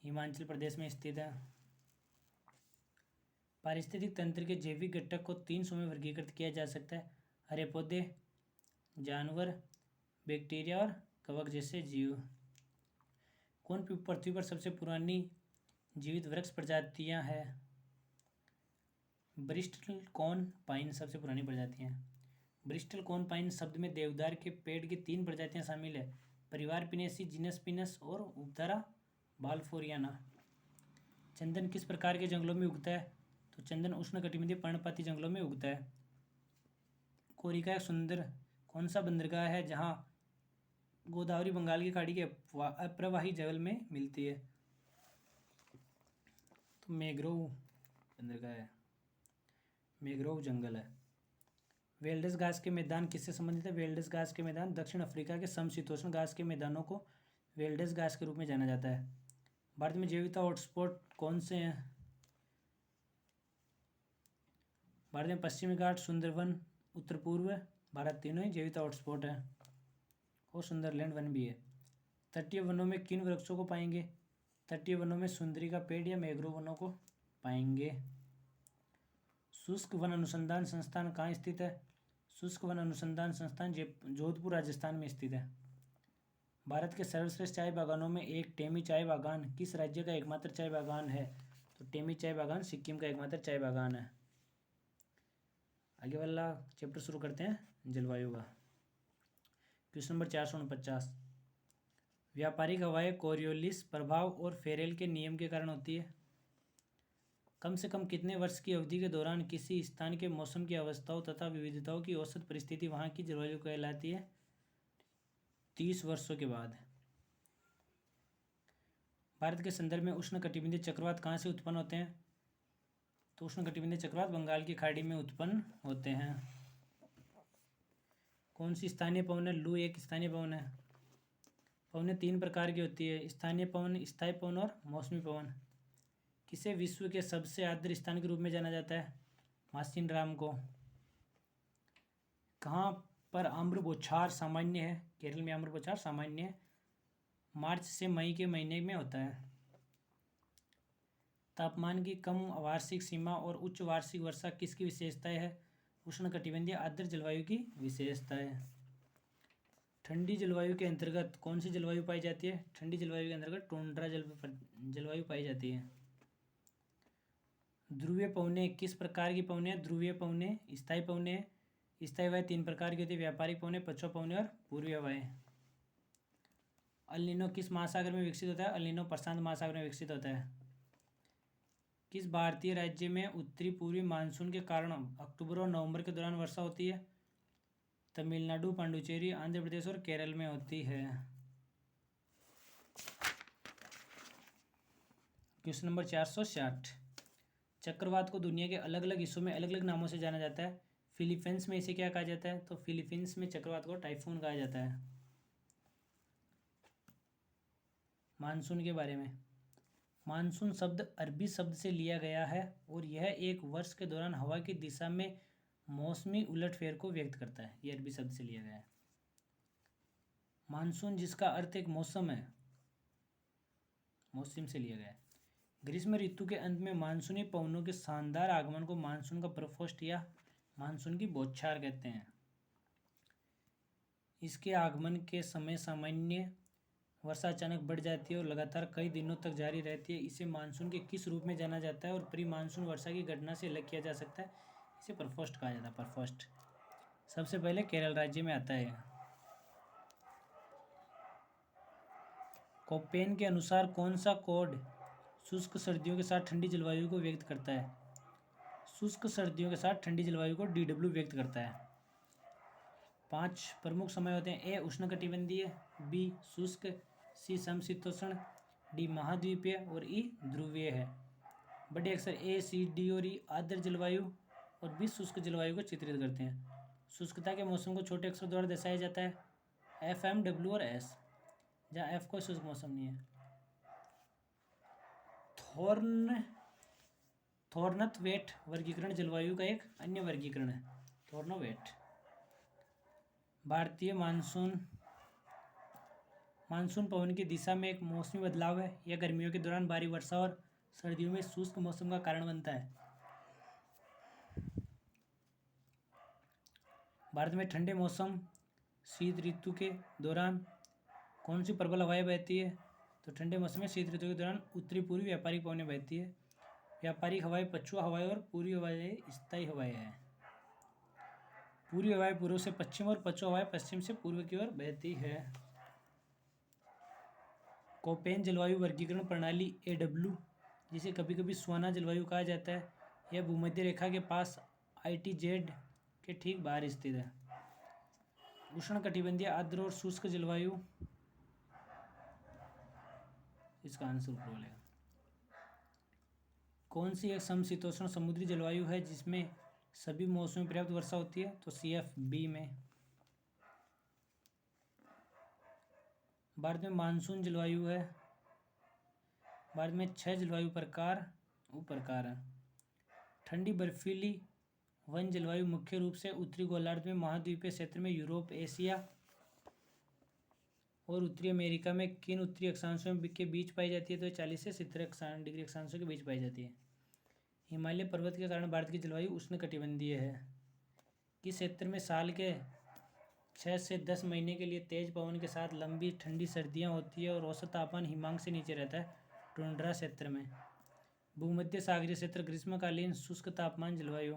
हिमाचल प्रदेश में स्थित है। पारिस्थितिक तंत्र के जैविक घटक को 300 में वर्गीकृत किया जा सकता है। हरे पौधे, जानवर, बैक्टीरिया और कवक जैसे जीव। कौन पृथ्वी पर सबसे पुरानी जीवित वृक्ष प्रजातियां हैं? ब्रिस्टल कॉन पाइन सबसे पुरानी प्रजातियां हैं। ब्रिस्टल कॉन पाइन शब्द में देवदार के पेड़ की 3 प्रजातियां शामिल है, परिवार पिनेसी, जीनस पिनस और उपधारा बाल्फोरियाना। चंदन किस प्रकार के जंगलों में उगता है? तो चंदन उष्णकटिबंधीय पर्णपाती जंगलों में उगता है। कोरिका एक सुंदर कौन सा बंदरगाह है जहाँ गोदावरी बंगाल की खाड़ी के अप्रवाही जल में मिलती है? तो मैंग्रोव बंदरगाह है, मैंग्रोव जंगल है। वेल्डेस घास के मैदान किससे संबंधित है? वेल्डेस घास के मैदान दक्षिण अफ्रीका के समशीतोष्ण घास के मैदानों को वेल्डेस घास के रूप में जाना जाता है। भारत में जैव विविधता हॉटस्पॉट कौन से हैं? भारत में पश्चिमी घाट, सुंदरवन, उत्तर पूर्व भारत तीनों ही जैव विविधता हॉटस्पॉट है और सुंदरलैंड वन भी है। तटीय वनों में किन वृक्षों को पाएंगे? तटीय वनों में सुंदरी का पेड़ या मैंग्रोव वनों को पाएंगे। शुष्क वन अनुसंधान संस्थान कहाँ स्थित है? शुष्क वन अनुसंधान संस्थान जोधपुर राजस्थान में स्थित है। भारत के सर्वश्रेष्ठ चाय बागानों में एक टेमी चाय बागान किस राज्य का एकमात्र चाय बागान है? तो टेमी चाय बागान सिक्किम का एकमात्र चाय बागान है। आगे वाला चैप्टर शुरू करते हैं जलवायु का। Question number 449। व्यापारिक हवाएं कोरियोलिस प्रभाव और फेरेल के नियम के कारण होती है। कम से कम कितने वर्ष की अवधि के दौरान किसी स्थान के मौसम की अवस्थाओं तथा विविधताओं की औसत परिस्थिति वहां की जलवायु कहलाती है? 30 वर्षों के बाद। भारत के संदर्भ में उष्णकटिबंधीय चक्रवात कहाँ से उत्पन्न होते हैं? तो उष्णकटिबंधीय चक्रवात बंगाल की खाड़ी में उत्पन्न होते हैं। कौन सी स्थानीय पवन है? लू एक स्थानीय पवन है। पवनें 3 प्रकार की होती है, स्थानीय पवन, स्थायी पवन और मौसमी पवन। किसे विश्व के सबसे आर्द्र स्थान के रूप में जाना जाता है? मासिनराम को। कहाँ पर आम्र बौछार सामान्य है? केरल में आम्र बौछार सामान्य है। मार्च से मई के महीने में होता है। तापमान की कम वार्षिक सीमा और उच्च वार्षिक वर्षा किसकी विशेषताएं है? उष्णकटिबंधीय आर्द्र जलवायु की विशेषताएं। ठंडी जलवायु के अंतर्गत कौन सी जलवायु पाई जाती है? ठंडी जलवायु के अंतर्गत टुंड्रा जलवायु पाई जाती है। ध्रुवीय पवनें किस प्रकार की पवनें? ध्रुवीय पवनें स्थायी पवनें। स्थायी हवाएं 3 प्रकार की होती है, व्यापारिक पवनें, पछुआ पवनें और पूर्वी हवाएं। अल नीनो किस महासागर में विकसित होता है? अल नीनो प्रशांत महासागर में विकसित होता है। किस भारतीय राज्य में उत्तरी पूर्वी मानसून के कारण अक्टूबर और नवंबर के दौरान वर्षा होती है? तमिलनाडु, पांडुचेरी, आंध्र प्रदेश और केरल में होती है। Question number 460। चक्रवात को दुनिया के अलग अलग हिस्सों में अलग अलग नामों से जाना जाता है। फिलीपींस में इसे क्या कहा जाता है? तो फिलीपींस में चक्रवात को टाइफून कहा जाता है। मानसून के बारे में। मानसून शब्द अरबी शब्द से लिया गया है और यह एक वर्ष के दौरान हवा की दिशा में मौसमी उलटफेर को व्यक्त करता है। यह अरबी शब्द से लिया गया है। मानसून जिसका अर्थ एक मौसम है, मौसम से लिया गया है। ग्रीष्म ऋतु के अंत में मानसूनी पवनों के शानदार आगमन को मानसून का प्रकोष्ठ या मानसून की बौछार कहते हैं। इसके आगमन के समय सामान्य वर्षा अचानक बढ़ जाती है और लगातार कई दिनों तक जारी रहती है। इसे मानसून के किस रूप में जाना जाता है और प्री मानसून वर्षा की घटना से अलग किया जा सकता है? इसे परफोस्ट कहा जाता है। परफोस्ट सबसे पहले केरल राज्य में आता है। कोपेन के अनुसार कौन सा कोड शुष्क सर्दियों के साथ ठंडी जलवायु को व्यक्त करता है? शुष्क सर्दियों के साथ ठंडी जलवायु को DW व्यक्त करता है। 5 प्रमुख समय होते हैं। ए उष्णकटिबंधीय, बी शुष्क, सी समशीतोष्ण, डी महाद्वीपीय और ई ध्रुवीय है। बड़े अक्षर ए, सी, डी और ई आर्द्र जलवायु और बी शुष्क जलवायु को चित्रित करते हैं। शुष्कता के मौसम को छोटे अक्षर द्वारा दर्शाया जाता है, FM, W और S, जहाँ F कोई शुष्क मौसम नहीं है। थोर्नथवेट वर्गीकरण जलवायु का एक अन्य वर्गीकरण है। थोर्नथवेट। भारतीय मानसून पवन की दिशा में एक मौसमी बदलाव है। यह गर्मियों के दौरान भारी वर्षा और सर्दियों में शुष्क मौसम का कारण बनता है। भारत में ठंडे मौसम शीत ऋतु के दौरान कौन सी प्रबल हवाएं बहती है? तो ठंडे मौसम में शीत ऋतु के दौरान उत्तरी पूर्वी व्यापारिक पवनें बहती है। व्यापारिक हवाएं पछुआ हवाएं और पूर्वी हवाएं स्थायी हवाएं हैं। पूर्वी हवाएं पूर्व से पश्चिम और पछुआ हवाएं पश्चिम से पूर्व की ओर बहती है। कोपेन जलवायु वर्गीकरण प्रणाली AW, जिसे कभी कभी स्वाना जलवायु कहा जाता है, यह भूमध्य रेखा के पास ITZ के ठीक बाहर स्थित है। उष्णकटिबंधीय आर्द्र और शुष्क जलवायु, इसका आंसर ऊपर वाला। कौन सी एक समशीतोष्ण समुद्री जलवायु है जिसमें सभी मौसमों में पर्याप्त वर्षा होती है? तो CFB में। भारत में मानसून जलवायु है। भारत में 6 जलवायु प्रकार हैं। ठंडी बर्फीली वन जलवायु मुख्य रूप से उत्तरी गोलार्ध में महाद्वीपीय क्षेत्र में यूरोप, एशिया और उत्तरी अमेरिका में किन उत्तरी अक्षांशों के बीच पाई जाती है, तो 40 से 70 डिग्री अक्षांशों के बीच पाई जाती है। हिमालय पर्वत के कारण भारत की जलवायु उष्णकटिबंधीय है। किस क्षेत्र में साल के 6 से 10 महीने के लिए तेज पवन के साथ लंबी ठंडी सर्दियां होती है और औसत तापमान हिमांक से नीचे रहता है? टुंड्रा क्षेत्र में। भूमध्य सागरीय क्षेत्र ग्रीष्मकालीन शुष्क तापमान जलवायु।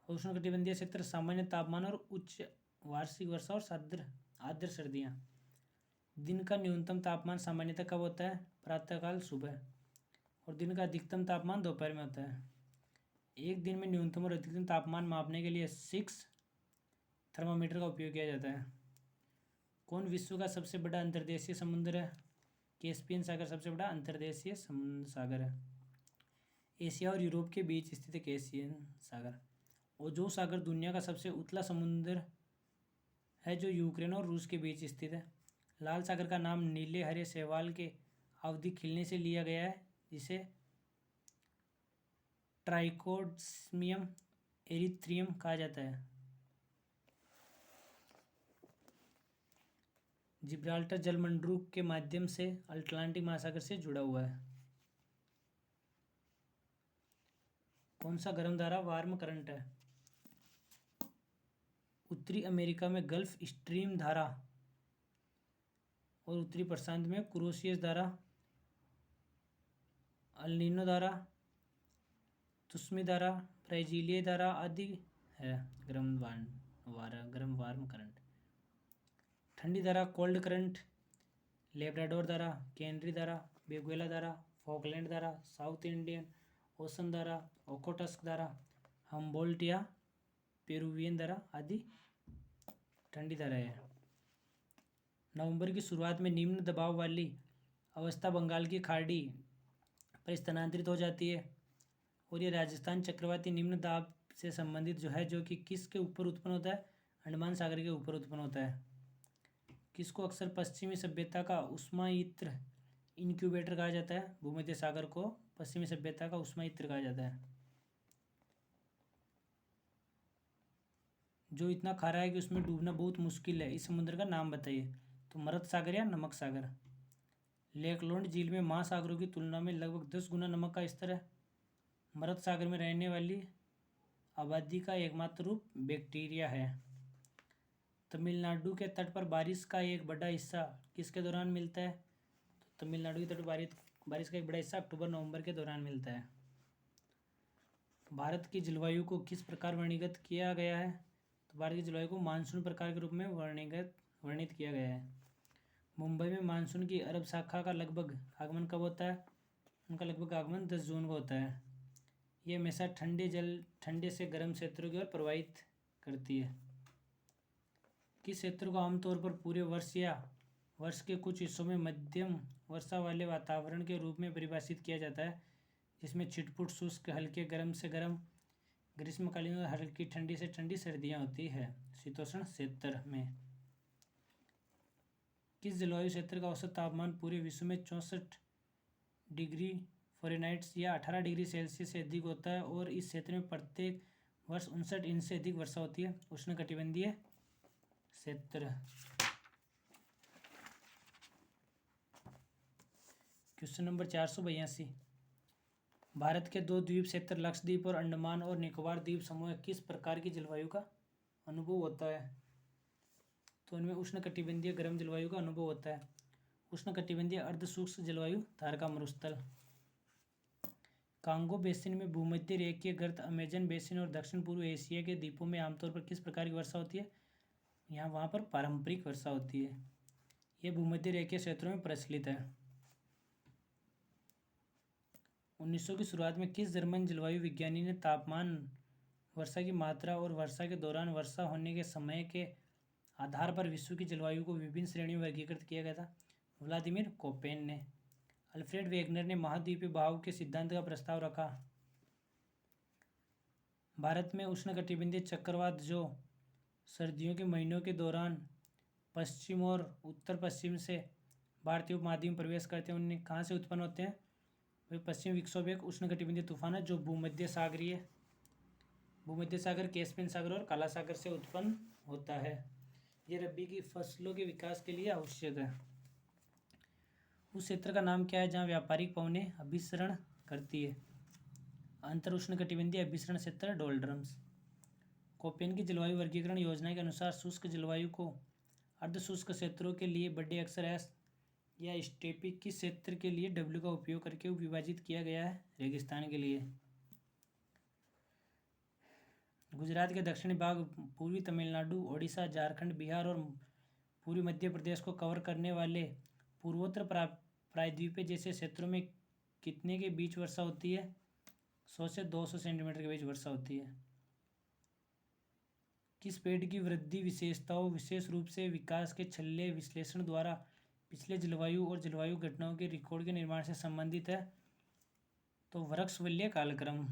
उष्णकटिबंधीय क्षेत्र सामान्य तापमान और उच्च वार्षिक वर्षा और आर्द्र सर्दियाँ। दिन का न्यूनतम तापमान सामान्यतः कब होता है? प्रातःकाल सुबह। और दिन का अधिकतम तापमान दोपहर में होता है। एक दिन में न्यूनतम और अधिकतम तापमान मापने के लिए 6 थर्मामीटर का उपयोग किया जाता है। कौन विश्व का सबसे बड़ा अंतर्देशीय समुद्र है? कैस्पियन सागर सबसे बड़ा अंतर्देशीय सागर है। एशिया और यूरोप के बीच स्थित है कैस्पियन सागर। ओजोन सागर दुनिया का सबसे उतला समुद्र है जो यूक्रेन और रूस के बीच स्थित है। लाल सागर का नाम नीले हरे शैवाल के आवधिक खिलने से लिया गया है जिसे ट्राइकोडिस्मियम एरिथ्रियम कहा जाता है। जिब्राल्टर जलमंडूक के माध्यम से अटलांटिक महासागर से जुड़ा हुआ है। कौन सा गर्म धारा वार्म करंट है? उत्तरी अमेरिका में गल्फ स्ट्रीम धारा और उत्तरी प्रशांत में क्रोशियस धारा, अल्नीनो धारा, तुस्मी धारा, ब्राजीलिया धारा आदि है गर्म वार्म करंट। ठंडी धारा कोल्ड करंट, लेब्राडोर धारा, कैनरी धारा, वेनेजुएला धारा, फॉकलैंड धारा, साउथ इंडियन ओशन धारा, ओखोटस्क धारा, हम्बोल्ट या पेरुवियन धारा आदि ठंडी धारा है। नवंबर की शुरुआत में निम्न दबाव वाली अवस्था बंगाल की खाड़ी पर स्थानांतरित हो जाती है और ये राजस्थान चक्रवाती निम्न दाब से संबंधित जो कि किसके ऊपर उत्पन्न होता है? अंडमान सागर के ऊपर उत्पन्न होता है। किसको अक्सर पश्चिमी सभ्यता का उष्मायित्र इनक्यूबेटर कहा जाता है? भूमध्य सागर को पश्चिमी सभ्यता का उष्मायित्र कहा जाता है। जो इतना खारा है कि उसमें डूबना बहुत मुश्किल है, इस समुद्र का नाम बताइए। तो मरत सागर या नमक सागर। लेकलोंड झील में महासागरों की तुलना में लगभग 10 गुना नमक का स्तर है। मरत सागर में रहने वाली आबादी का एकमात्र रूप बैक्टीरिया है। तमिलनाडु के तट पर बारिश का एक बड़ा हिस्सा किसके दौरान मिलता है? तो तमिलनाडु के तट पर बारिश का एक बड़ा हिस्सा अक्टूबर-नवंबर के दौरान मिलता है। भारत की जलवायु को किस प्रकार वर्णित किया गया है? तो भारत की जलवायु को मानसून प्रकार के रूप में वर्णित किया गया है। मुंबई में मानसून की अरब शाखा का लगभग आगमन कब होता है? उनका लगभग आगमन 10 जून को होता है। ये हमेशा ठंडे से गर्म क्षेत्रों की ओर प्रवाहित करती है। किस क्षेत्र को आमतौर पर पूरे वर्ष या वर्ष के कुछ हिस्सों में मध्यम वर्षा वाले वातावरण के रूप में परिभाषित किया जाता है, जिसमें छिटपुट शुष्क हल्के गर्म से गर्म ग्रीष्मकालीन और हल्की ठंडी से ठंडी सर्दियाँ होती है? शीतोष्ण क्षेत्र में। किस जलवायु क्षेत्र का औसत तापमान पूरे विश्व में 64 डिग्री फ़ारेनहाइट या 18 डिग्री सेल्सियस से अधिक होता है और इस क्षेत्र में प्रत्येक वर्ष 59 इंच से अधिक वर्षा होती है? उष्णकटिबंधीय क्षेत्र। Question number 482। भारत के 2 द्वीप क्षेत्र लक्षद्वीप और अंडमान और निकोबार द्वीप समूह किस प्रकार की जलवायु का अनुभव होता है? तो उनमें उष्णकटिबंधीय गर्म जलवायु का अनुभव होता है। उष्णकटिबंधीय अर्धशुष्क जलवायु धारका मरुस्थल। कांगो बेसिन में भूमध्य रेखीय गर्त अमेजन बेसिन और दक्षिण पूर्व एशिया के द्वीपों में आमतौर पर किस प्रकार की वर्षा होती है? वहाँ पर पारंपरिक वर्षा होती है। यह भूमध्य रेखीय क्षेत्रों में प्रचलित है। 1900 की शुरुआत में किस जर्मन जलवायु विज्ञानी ने तापमान, वर्षा की मात्रा और वर्षा के दौरान वर्षा होने के समय के आधार पर विश्व की जलवायु को विभिन्न श्रेणियों में वर्गीकृत किया गया था? व्लादिमीर कोपेन ने। अल्फ्रेड वेगनर ने महाद्वीपीय बहाव के सिद्धांत का प्रस्ताव रखा। भारत में उष्णकटिबंधीय चक्रवात जो सर्दियों के महीनों के दौरान पश्चिम और उत्तर पश्चिम से भारतीय उपमहाद्वीप में प्रवेश करते हैं उन्हें कहाँ से उत्पन्न होते हैं? वे पश्चिम विक्षोभ एक उष्णकटिबंधीय तूफान है जो भूमध्य सागर, कैस्पियन सागर और काला सागर से उत्पन्न होता है। ये रबी की फसलों के विकास के लिए आवश्यक है। उस क्षेत्र का नाम क्या है जहाँ व्यापारिक पवनें अभिसरण करती है? अंतर उष्णकटिबंधीय अभिसरण क्षेत्र डोल्ड्रम्स। कोपेन की जलवायु वर्गीकरण योजना के अनुसार शुष्क जलवायु को अर्ध शुष्क क्षेत्रों के लिए बड़े अक्षर एस या स्टेपी किस क्षेत्र के लिए डब्ल्यू का उपयोग करके विभाजित किया गया है? रेगिस्तान के लिए। गुजरात के दक्षिणी भाग, पूर्वी तमिलनाडु, ओडिशा, झारखंड, बिहार और पूर्वी मध्य प्रदेश को कवर करने वाले पूर्वोत्तर प्रायद्वीपीय जैसे क्षेत्रों में कितने के बीच वर्षा होती है? 100 से 200 सेंटीमीटर के बीच वर्षा होती है। किस पेड़ की वृद्धि विशेषताओं विशेष रूप से विकास के छल्ले विश्लेषण द्वारा पिछले जलवायु और जलवायु घटनाओं के रिकॉर्ड के निर्माण से संबंधित है? तो वृक्षवल्य कालक्रम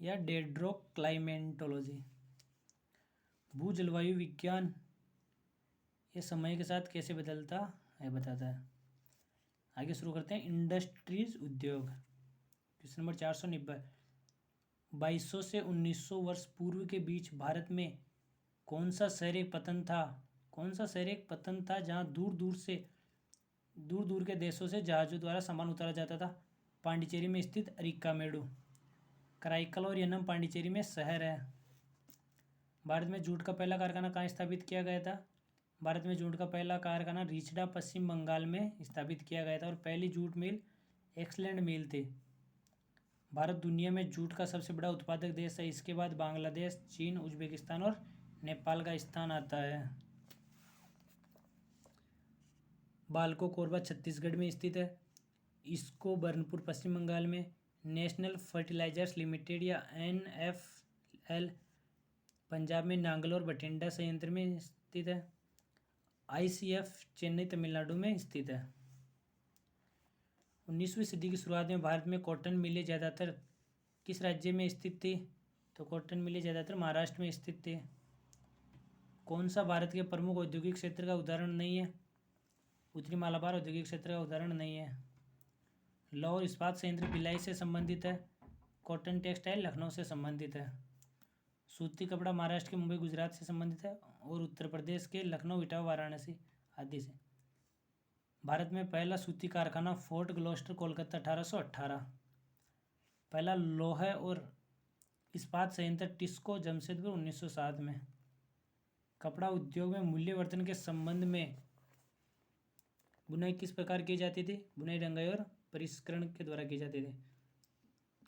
या डेंड्रोक्लाइमेटोलॉजी। भू जलवायु विज्ञान ये समय के साथ कैसे बदलता है बताता है। आगे शुरू करते हैं। इंडस्ट्रीज उद्योग। Question number 490। 2200 से 1900 वर्ष पूर्व के बीच भारत में कौन सा शहर एक पतन था जहाँ दूर दूर के देशों से जहाज़ों द्वारा सामान उतारा जाता था? पांडिचेरी में स्थित अरिक्कामेडु। कराईकल और यन्नम पांडिचेरी में शहर है। भारत में जूट का पहला कारखाना कहाँ स्थापित किया गया था? भारत में जूट का पहला कारखाना रिचडा पश्चिम बंगाल में स्थापित किया गया था और पहली जूट मिल एक्सलैंड मिल थी। भारत दुनिया में जूट का सबसे बड़ा उत्पादक देश है। इसके बाद बांग्लादेश, चीन, उज्बेकिस्तान और नेपाल का स्थान आता है। बालको कोरबा छत्तीसगढ़ में स्थित है। इसको बर्नपुर पश्चिम बंगाल में, नेशनल फर्टिलाइजर्स लिमिटेड या NFL पंजाब में नांगल और बठिंडा संयंत्र में स्थित है। ICF चेन्नई तमिलनाडु में स्थित है। 19वीं सदी की शुरुआत में भारत में कॉटन मिलें ज़्यादातर किस राज्य में स्थित थी? तो कॉटन मिलें ज़्यादातर महाराष्ट्र में स्थित थी। कौन सा भारत के प्रमुख औद्योगिक क्षेत्र का उदाहरण नहीं है? उत्तरी मालाबार औद्योगिक क्षेत्र का उदाहरण नहीं है। लौह इस्पात संयंत्र भिलाई से संबंधित है। कॉटन टेक्सटाइल लखनऊ से संबंधित है। सूती कपड़ा महाराष्ट्र के मुंबई गुजरात से संबंधित है और उत्तर प्रदेश के लखनऊ, इटावा, वाराणसी आदि से। भारत में पहला सूती कारखाना फोर्ट ग्लोस्टर कोलकाता 1818। पहला लौह और इस्पात संयंत्र टिस्को जमशेदपुर 1907 में। कपड़ा उद्योग में मूल्यवर्धन के संबंध में बुनाई किस प्रकार की जाती थी? बुनाई, रंगाई और परिष्करण के द्वारा की जाती थी।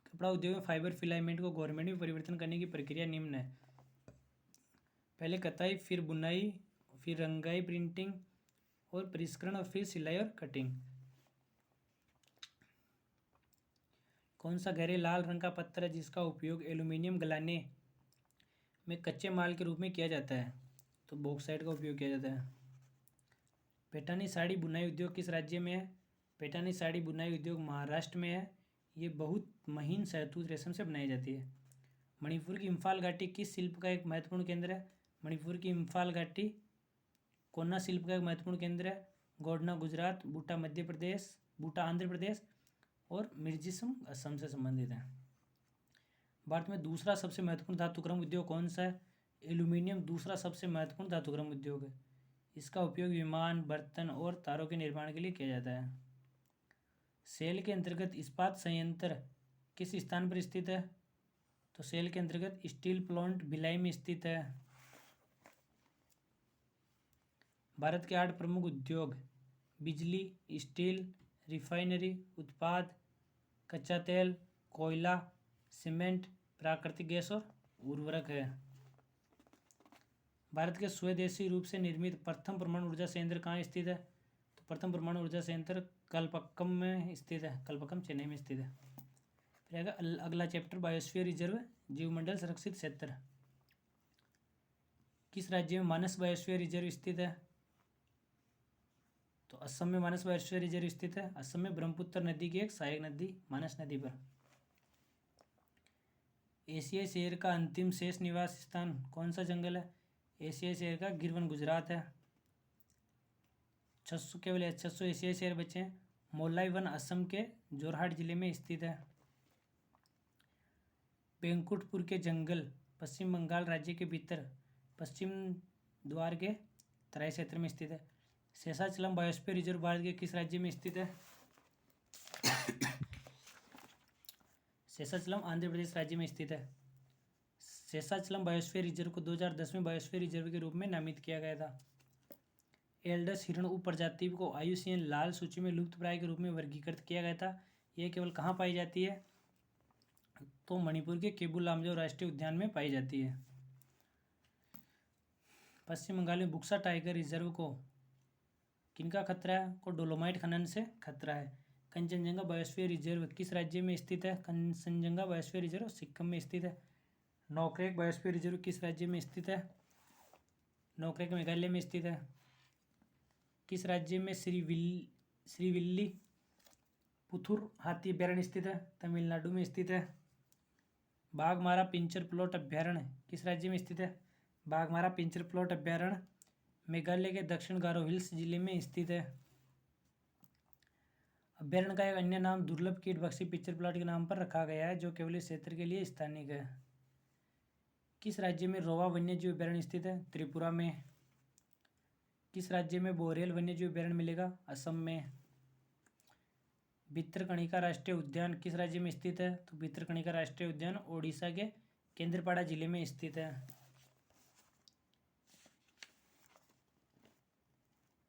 कपड़ा उद्योग में फाइबर फिलामेंट को गवर्नमेंट में परिवर्तन करने की प्रक्रिया निम्न है। पहले कताई, फिर बुनाई, फिर रंगाई, प्रिंटिंग और परिष्करण और फिर सिलाई और कटिंग। कौन सा गहरे लाल रंग का पत्थर है जिसका उपयोग एल्यूमीनियम गलाने में कच्चे माल के रूप में किया जाता है? तो बॉक्साइट का उपयोग किया जाता है। पैठानी साड़ी बुनाई उद्योग किस राज्य में है? पैठानी साड़ी बुनाई उद्योग महाराष्ट्र में है। ये बहुत महीन शहतूत रेशम से बनाई जाती है। मणिपुर की इम्फाल घाटी किस शिल्प का एक महत्वपूर्ण केंद्र है? मणिपुर की इम्फाल घाटी कोन्ना शिल्प का एक महत्वपूर्ण केंद्र है। गोंडना गुजरात, बूटा आंध्र प्रदेश और मिर्जिस्म असम से संबंधित है। भारत में दूसरा सबसे महत्वपूर्ण धातुक्रम उद्योग कौन सा है? एल्यूमीनियम दूसरा सबसे महत्वपूर्ण धातुक्रम उद्योग है। इसका उपयोग विमान, बर्तन और तारों के निर्माण के लिए किया जाता है। सेल के अंतर्गत इस्पात संयंत्र किस स्थान पर स्थित है? तो सेल के अंतर्गत स्टील प्लांट भिलाई में स्थित है। भारत के 8 प्रमुख उद्योग बिजली, स्टील, रिफाइनरी उत्पाद, कच्चा तेल, कोयला, सीमेंट, प्राकृतिक गैस और उर्वरक है। भारत के स्वदेशी रूप से निर्मित प्रथम परमाणु ऊर्जा संयंत्र कहाँ स्थित है? तो प्रथम परमाणु ऊर्जा संयंत्र कलपक्कम में स्थित है। कलपक्कम चेन्नई में स्थित है। फिर अगला चैप्टर बायोस्फीयर रिजर्व, जीवमंडल संरक्षित क्षेत्र। किस राज्य में मानस बायोस्फीयर रिजर्व स्थित है? तो असम में मानस बायोस्फीयर रिजर्व स्थित है। असम में ब्रह्मपुत्र नदी की एक सहायक नदी मानस नदी पर। एशियाई शेर का अंतिम शेष निवास स्थान कौन सा जंगल है? एशियाई शेर का गिरवन गुजरात है। 600 केवल 600 एशियाई शेर बचे हैं। मोलाई वन असम के जोरहाट जिले में स्थित है। बेंकुटपुर के जंगल पश्चिम बंगाल राज्य के भीतर पश्चिम द्वार के तराई क्षेत्र में स्थित है। शेषाचलम बायोस्फीयर रिजर्व भारत के किस राज्य में स्थित है? शेषाचलम आंध्र प्रदेश राज्य में स्थित है। शेषाचलम बायोस्फीयर रिजर्व को 2010 में बायोस्फीयर रिजर्व के रूप में नामित किया गया था। एल्डस हिरण उपप्रजाति को IUCN लाल सूची में लुप्तप्राय के रूप में वर्गीकृत किया गया था। यह केवल कहाँ पाई जाती है? तो मणिपुर के केबुल लामजाओ राष्ट्रीय उद्यान में पाई जाती है। पश्चिम बंगाल में बुक्सा टाइगर रिजर्व को किनका खतरा है? को डोलोमाइट खनन से खतरा है। कंचनजंगा बायोस्फीयर रिजर्व किस राज्य में स्थित है? कंचनजंगा बायोस्फीयर रिजर्व सिक्किम में स्थित है। नोकरेक बायोस्फीयर रिजर्व किस राज्य में स्थित है? नोकरेक मेघालय में स्थित है। किस राज्य में श्रीविल्ली पुथुर हाथी अभ्यारण्य स्थित है? तमिलनाडु में स्थित है। बाघमारा पिंजर प्लॉट अभ्यारण्य किस राज्य में स्थित है? बाघमारा पिंजर प्लॉट अभ्यारण्य मेघालय के दक्षिण गारो हिल्स जिले में स्थित है। अभ्यारण्य का एक अन्य नाम दुर्लभ कीटभक्षी पिंजर प्लॉट के नाम पर रखा गया है, जो केवल इस क्षेत्र के लिए स्थानिक है। किस राज्य में रोवा वन्यजीव अभ्यारण्य स्थित है? त्रिपुरा में। किस राज्य में बोरेल वन्यजीव अभ्यारण्य मिलेगा? असम में। भितरकणिका राष्ट्रीय उद्यान किस राज्य में स्थित है? तो भितरकणिका राष्ट्रीय उद्यान ओडिशा के केंद्रपाड़ा जिले में स्थित है।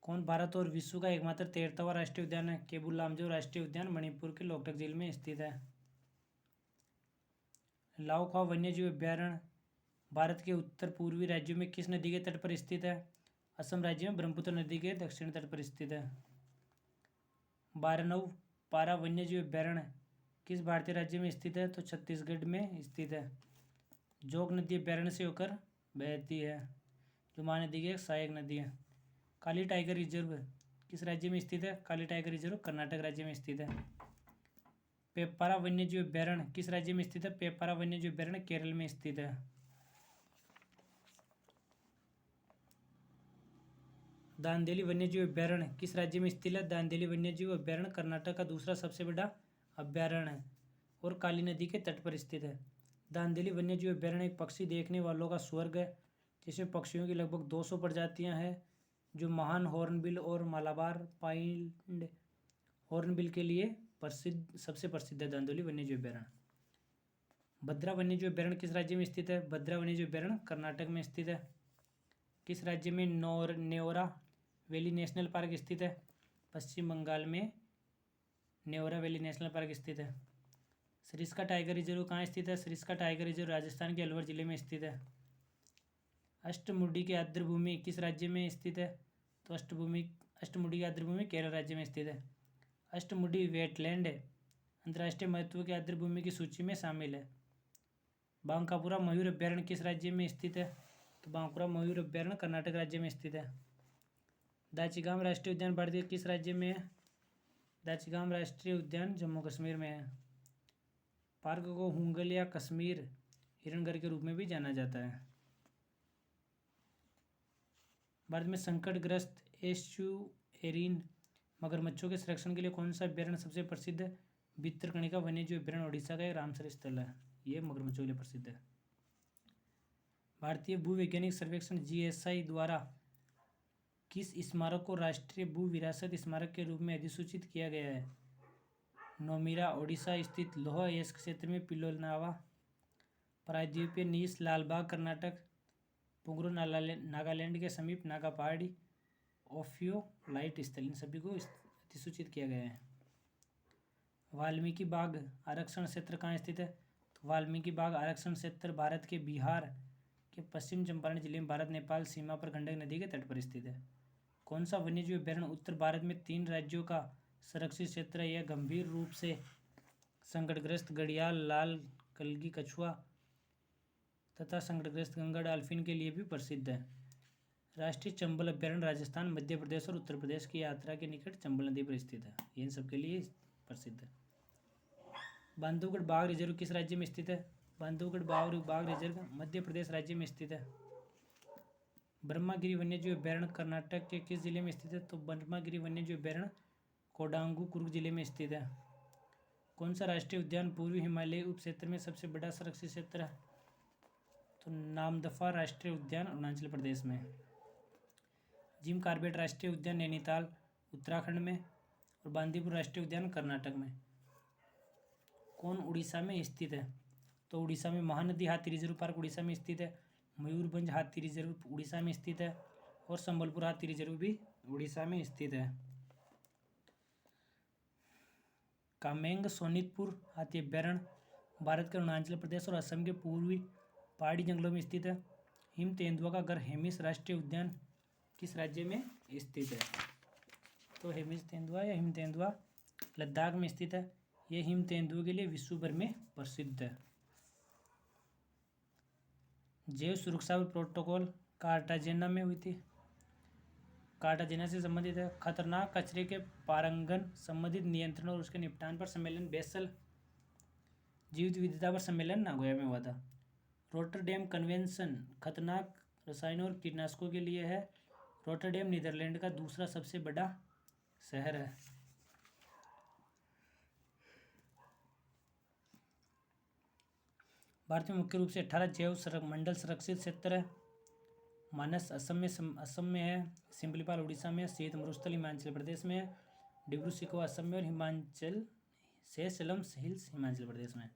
कौन भारत और विश्व का एकमात्र 13वां राष्ट्रीय उद्यान है? केबुल लामजाओ राष्ट्रीय उद्यान मणिपुर के लोकटक जिले में स्थित है। लाओखा वन्यजीव अभ्यारण्य भारत के उत्तर पूर्वी राज्यों में किस नदी के तट पर स्थित है? असम राज्य में ब्रह्मपुत्र नदी के दक्षिण तट पर स्थित है। बारनऊ पारा वन्यजीव अभ्यारण्य किस भारतीय राज्य में स्थित है? तो छत्तीसगढ़ में स्थित है। जोग नदी अभ्यारण्य से होकर बहती है, जो महानदी की एक सहायक नदी है। काली टाइगर रिजर्व किस राज्य में स्थित है? काली टाइगर रिजर्व कर्नाटक राज्य में स्थित है। पेपारा वन्यजीव अभ्यारण्य किस राज्य में स्थित है? पेपारा वन्यजीव अभ्यारण्य केरल में स्थित है। दांदेली वन्यजीव अभ्यारण्य किस राज्य में स्थित है? दांदेली वन्यजीव अभ्यारण्य कर्नाटक का दूसरा सबसे बड़ा अभ्यारण्य है और काली नदी के तट पर स्थित है। दांदेली वन्यजीव अभ्यारण्य एक पक्षी देखने वालों का स्वर्ग है, जिसमें पक्षियों की लगभग 200 प्रजातियां हैं, जो महान हॉर्नबिल और मालाबार पाइंड हॉर्नबिल के लिए सबसे प्रसिद्ध है। दांदेली वन्यजीव अभ्यारण्य। भद्रा वन्यजीव अभ्यारण्य किस राज्य में स्थित है? भद्रा वन्यजीव अभ्यारण्य कर्नाटक में स्थित है। किस राज्य में नेओरा वैली नेशनल पार्क स्थित है? पश्चिम बंगाल में नेओरा वैली नेशनल पार्क स्थित है। सरिस्का टाइगर रिजर्व कहाँ स्थित है? सरिस्का टाइगर रिजर्व राजस्थान के अलवर जिले में स्थित है। अष्टमुडी की आर्द्रभूमि किस राज्य में स्थित है? तो अष्टमुडी की आर्द्रभूमि केरल राज्य में स्थित है। अष्टमुडी वेटलैंड अंतर्राष्ट्रीय महत्व की आर्द्रभूमि की सूची में शामिल है। बांकापुरा मयूर अभ्यारण्य किस राज्य में स्थित है? तो बांकुरा मयूर अभ्यारण्य कर्नाटक राज्य में स्थित है। दाचिगाम राष्ट्रीय उद्यान भारत के किस राज्य में है? दाचिगाम राष्ट्रीय उद्यान जम्मू कश्मीर में है। पार्क को हुंगल या कश्मीर हिरणघर के रूप में भी जाना जाता है। भारत में संकटग्रस्त एस्चुएरीन मगरमच्छों के संरक्षण के लिए कौन सा अभ्यारण्य सबसे प्रसिद्ध है? भितरकणिका वन्यजीव अभ्यारण्य ओडिशा का एक रामसर स्थल है, ये मगरमच्छों के लिए प्रसिद्ध है। भारतीय भूवैज्ञानिक सर्वेक्षण GSI द्वारा किस स्मारक को राष्ट्रीय भू विरासत स्मारक के रूप में अधिसूचित किया गया है? नोमिरा ओडिशा स्थित लोह अयस्क क्षेत्र में पिलोनावा, प्रायद्वीपीय नीस लालबाग कर्नाटक, पुंगरू नागालैंड के समीप नागा पहाड़ी, ओफियोलाइट स्थल, इन सभी को अधिसूचित किया गया है। वाल्मीकि बाग आरक्षण क्षेत्र कहाँ स्थित है? तो वाल्मीकि बाग आरक्षण क्षेत्र भारत के बिहार के पश्चिम चंपारण जिले में भारत नेपाल सीमा पर गंडक नदी के तट पर स्थित है। कौन सा वन्यजीव अभ्यारण्य उत्तर भारत में 3 राज्यों का संरक्षित क्षेत्र है? यह गंभीर रूप से संकटग्रस्त घड़ियाल, लाल कलगी कछुआ तथा संकटग्रस्त गंगा डॉल्फिन के लिए भी प्रसिद्ध है। राष्ट्रीय चंबल अभ्यारण्य राजस्थान, मध्य प्रदेश और उत्तर प्रदेश की यात्रा के निकट चंबल नदी पर स्थित है, ये इन सबके लिए प्रसिद्ध है। बांधवगढ़ बाघ रिजर्व किस राज्य में स्थित है? बांधवगढ़ बाघ रिजर्व मध्य प्रदेश राज्य में स्थित है। ब्रह्मागिरी वन्यजीव अभ्यारण्य कर्नाटक के किस जिले में स्थित है? तो ब्रह्मागिरी वन्यजीव अभ्यारण्य कोडांगू कुर्ग जिले में स्थित है। कौन सा राष्ट्रीय उद्यान पूर्वी हिमालय उप क्षेत्र में सबसे बड़ा संरक्षित क्षेत्र है? तो नामदफा राष्ट्रीय उद्यान अरुणाचल प्रदेश में। जिम कॉर्बेट राष्ट्रीय उद्यान नैनीताल उत्तराखंड में और बांदीपुर राष्ट्रीय उद्यान कर्नाटक में। कौन उड़ीसा में स्थित है? तो उड़ीसा में महानदी हाथी रिजर्व पार्क उड़ीसा में स्थित है, मयूरभंज हाथी रिजर्व उड़ीसा में स्थित है और संबलपुर हाथी रिजर्व भी उड़ीसा में स्थित है। कामेंग सोनितपुर हाथी अभ्यारण्य भारत के अरुणाचल प्रदेश और असम के पूर्वी पहाड़ी जंगलों में स्थित है। हिम तेंदुआ का घर हेमिस राष्ट्रीय उद्यान किस राज्य में स्थित है? तो हेमिस तेंदुआ या हिम तेंदुआ लद्दाख में स्थित है। यह हिम तेंदुए के लिए विश्व भर में प्रसिद्ध है। जैव सुरक्षा प्रोटोकॉल कार्टाजेना में हुई थी। कार्टाजेना से संबंधित है। खतरनाक कचरे के पारंगन संबंधित नियंत्रण और उसके निपटान पर सम्मेलन बेसल। जीवित विविधता पर सम्मेलन नागोया में हुआ था। रोटरडेम कन्वेंशन खतरनाक रसायनों और कीटनाशकों के लिए है। रोटरडेम नीदरलैंड का दूसरा सबसे बड़ा शहर है। भारत में मुख्य रूप से 18 जैव मंडल संरक्षित क्षेत्र है। मानस असम में है। सिम्पलीपाल उड़ीसा में है। शीत मरुस्थल हिमाचल प्रदेश में है। डिब्रू सिखोवा असम में और हिमाचल सेसलम हिल्स हिमाचल प्रदेश में।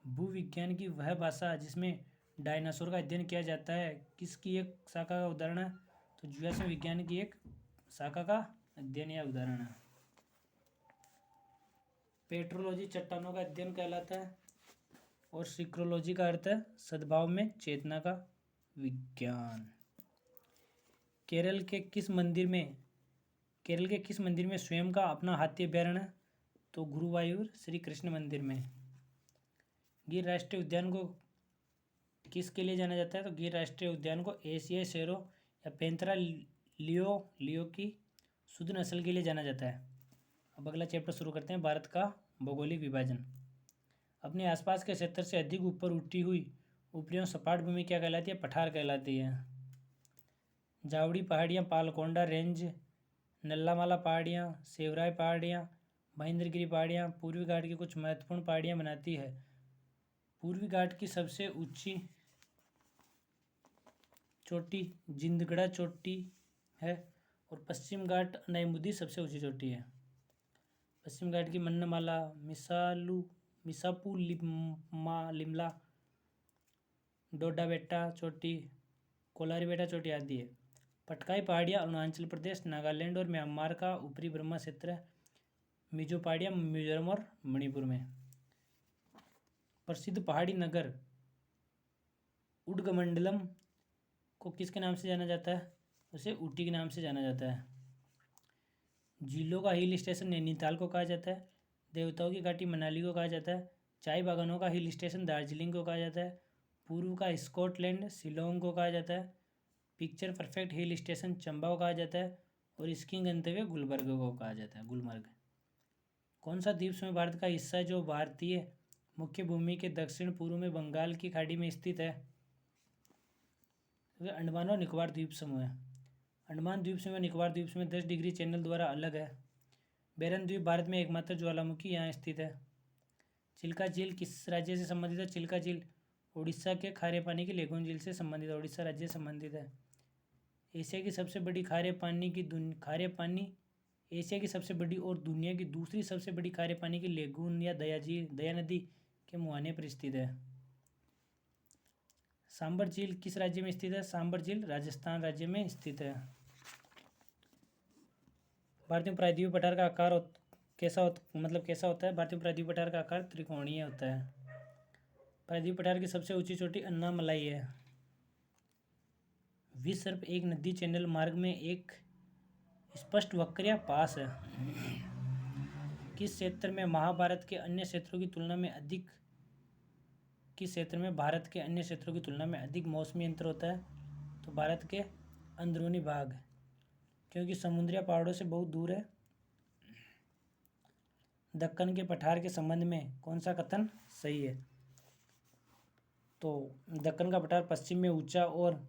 भूविज्ञान की वह भाषा जिसमें डायनासोर का अध्ययन किया जाता है किसकी एक शाखा का उदाहरण है? तो जीवाश्म विज्ञान की एक शाखा का अध्ययन या उदाहरण है। पेट्रोलॉजी चट्टानों का अध्ययन कहलाता है और सिक्रोलॉजी का अर्थ है सद्भाव में चेतना का विज्ञान। केरल के किस मंदिर में स्वयं का अपना हाथी अभ्यारण्य है? तो गुरुवायूर श्री कृष्ण मंदिर में। गिर राष्ट्रीय उद्यान को किसके लिए जाना जाता है? तो गिर राष्ट्रीय उद्यान को एशियाई शेरों या पैंथेरा लियो की शुद्ध नस्ल के लिए जाना जाता है। अब अगला चैप्टर शुरू करते हैं, भारत का भौगोलिक विभाजन। अपने आसपास के क्षेत्र से अधिक ऊपर उठी हुई ऊपरी सपाट भूमि क्या कहलाती है? पठार कहलाती है। जावड़ी पहाड़ियाँ, पालकोंडा रेंज, नल्लामाला पहाड़ियाँ, सेवराय पहाड़ियाँ, महेंद्रगिरी पहाड़ियाँ पूर्वी घाट की कुछ महत्वपूर्ण पहाड़ियाँ बनाती है। पूर्वी घाट की सबसे ऊंची चोटी जिंदगड़ा चोटी है और पश्चिम घाट नैमुदी सबसे ऊंची चोटी है। पश्चिम घाट की मन्नमाला, मिसापू लिमला, डोडा बेट्टा चोटी, कोलारी बेटा चोटी आदि है। पटकाई पहाड़ियाँ अरुणाचल प्रदेश, नागालैंड और म्यांमार का ऊपरी ब्रह्मा क्षेत्र है। मिजो पहाड़ियाँ मिजोरम और मणिपुर में। प्रसिद्ध पहाड़ी नगर उडगमंडलम को किसके नाम से जाना जाता है? उसे ऊटी के नाम से जाना जाता है। झीलों का हिल स्टेशन नैनीताल को कहा जाता है। देवताओं की घाटी मनाली को कहा जाता है। चाय बागानों का हिल स्टेशन दार्जिलिंग को कहा जाता है। पूर्व का स्कॉटलैंड शिलोंग को कहा जाता है। Picture perfect hill station Chamba को कहा जाता है और स्कीइंग गंतव्य गुलबर्ग को कहा जाता है, गुलमर्ग। कौन सा द्वीप समूह भारत का हिस्सा है जो भारतीय मुख्य भूमि के दक्षिण पूर्व में बंगाल की खाड़ी में स्थित है? वह अंडमान और निकोबार द्वीप समूह है। अंडमान द्वीप समूह निकोबार द्वीप समूह 10 डिग्री चैनल द्वारा अलग है। बैरन द्वीप भारत में एकमात्र ज्वालामुखी यहाँ स्थित है। चिल्का झील किस राज्य से संबंधित है? चिल्का झील उड़ीसा के खारे पानी की लेगुन झील से संबंधित है, उड़ीसा राज्य से संबंधित है। एशिया की सबसे बड़ी एशिया की सबसे बड़ी और दुनिया की दूसरी सबसे बड़ी खारे पानी की लेगून या दया नदी के मुहाने पर स्थित है। सांबर झील किस राज्य में स्थित है? सांबर झील राजस्थान राज्य में स्थित है। भारतीय प्रायद्वीप पठार का आकार कैसा होता है? भारतीय प्रायद्वीप पठार का आकार त्रिकोणीय होता है। प्रायद्वीप पठार की सबसे ऊंची चोटी अन्नामलाई है। विसर्प एक नदी चैनल मार्ग में एक स्पष्ट वक्र या पास है। किस क्षेत्र में भारत के अन्य क्षेत्रों की तुलना में अधिक मौसमी अंतर होता है? तो भारत के अंदरूनी भाग, क्योंकि समुद्र या पहाड़ों से बहुत दूर है। दक्कन के पठार के संबंध में कौन सा कथन सही है? तो दक्कन का पठार पश्चिम में ऊंचा और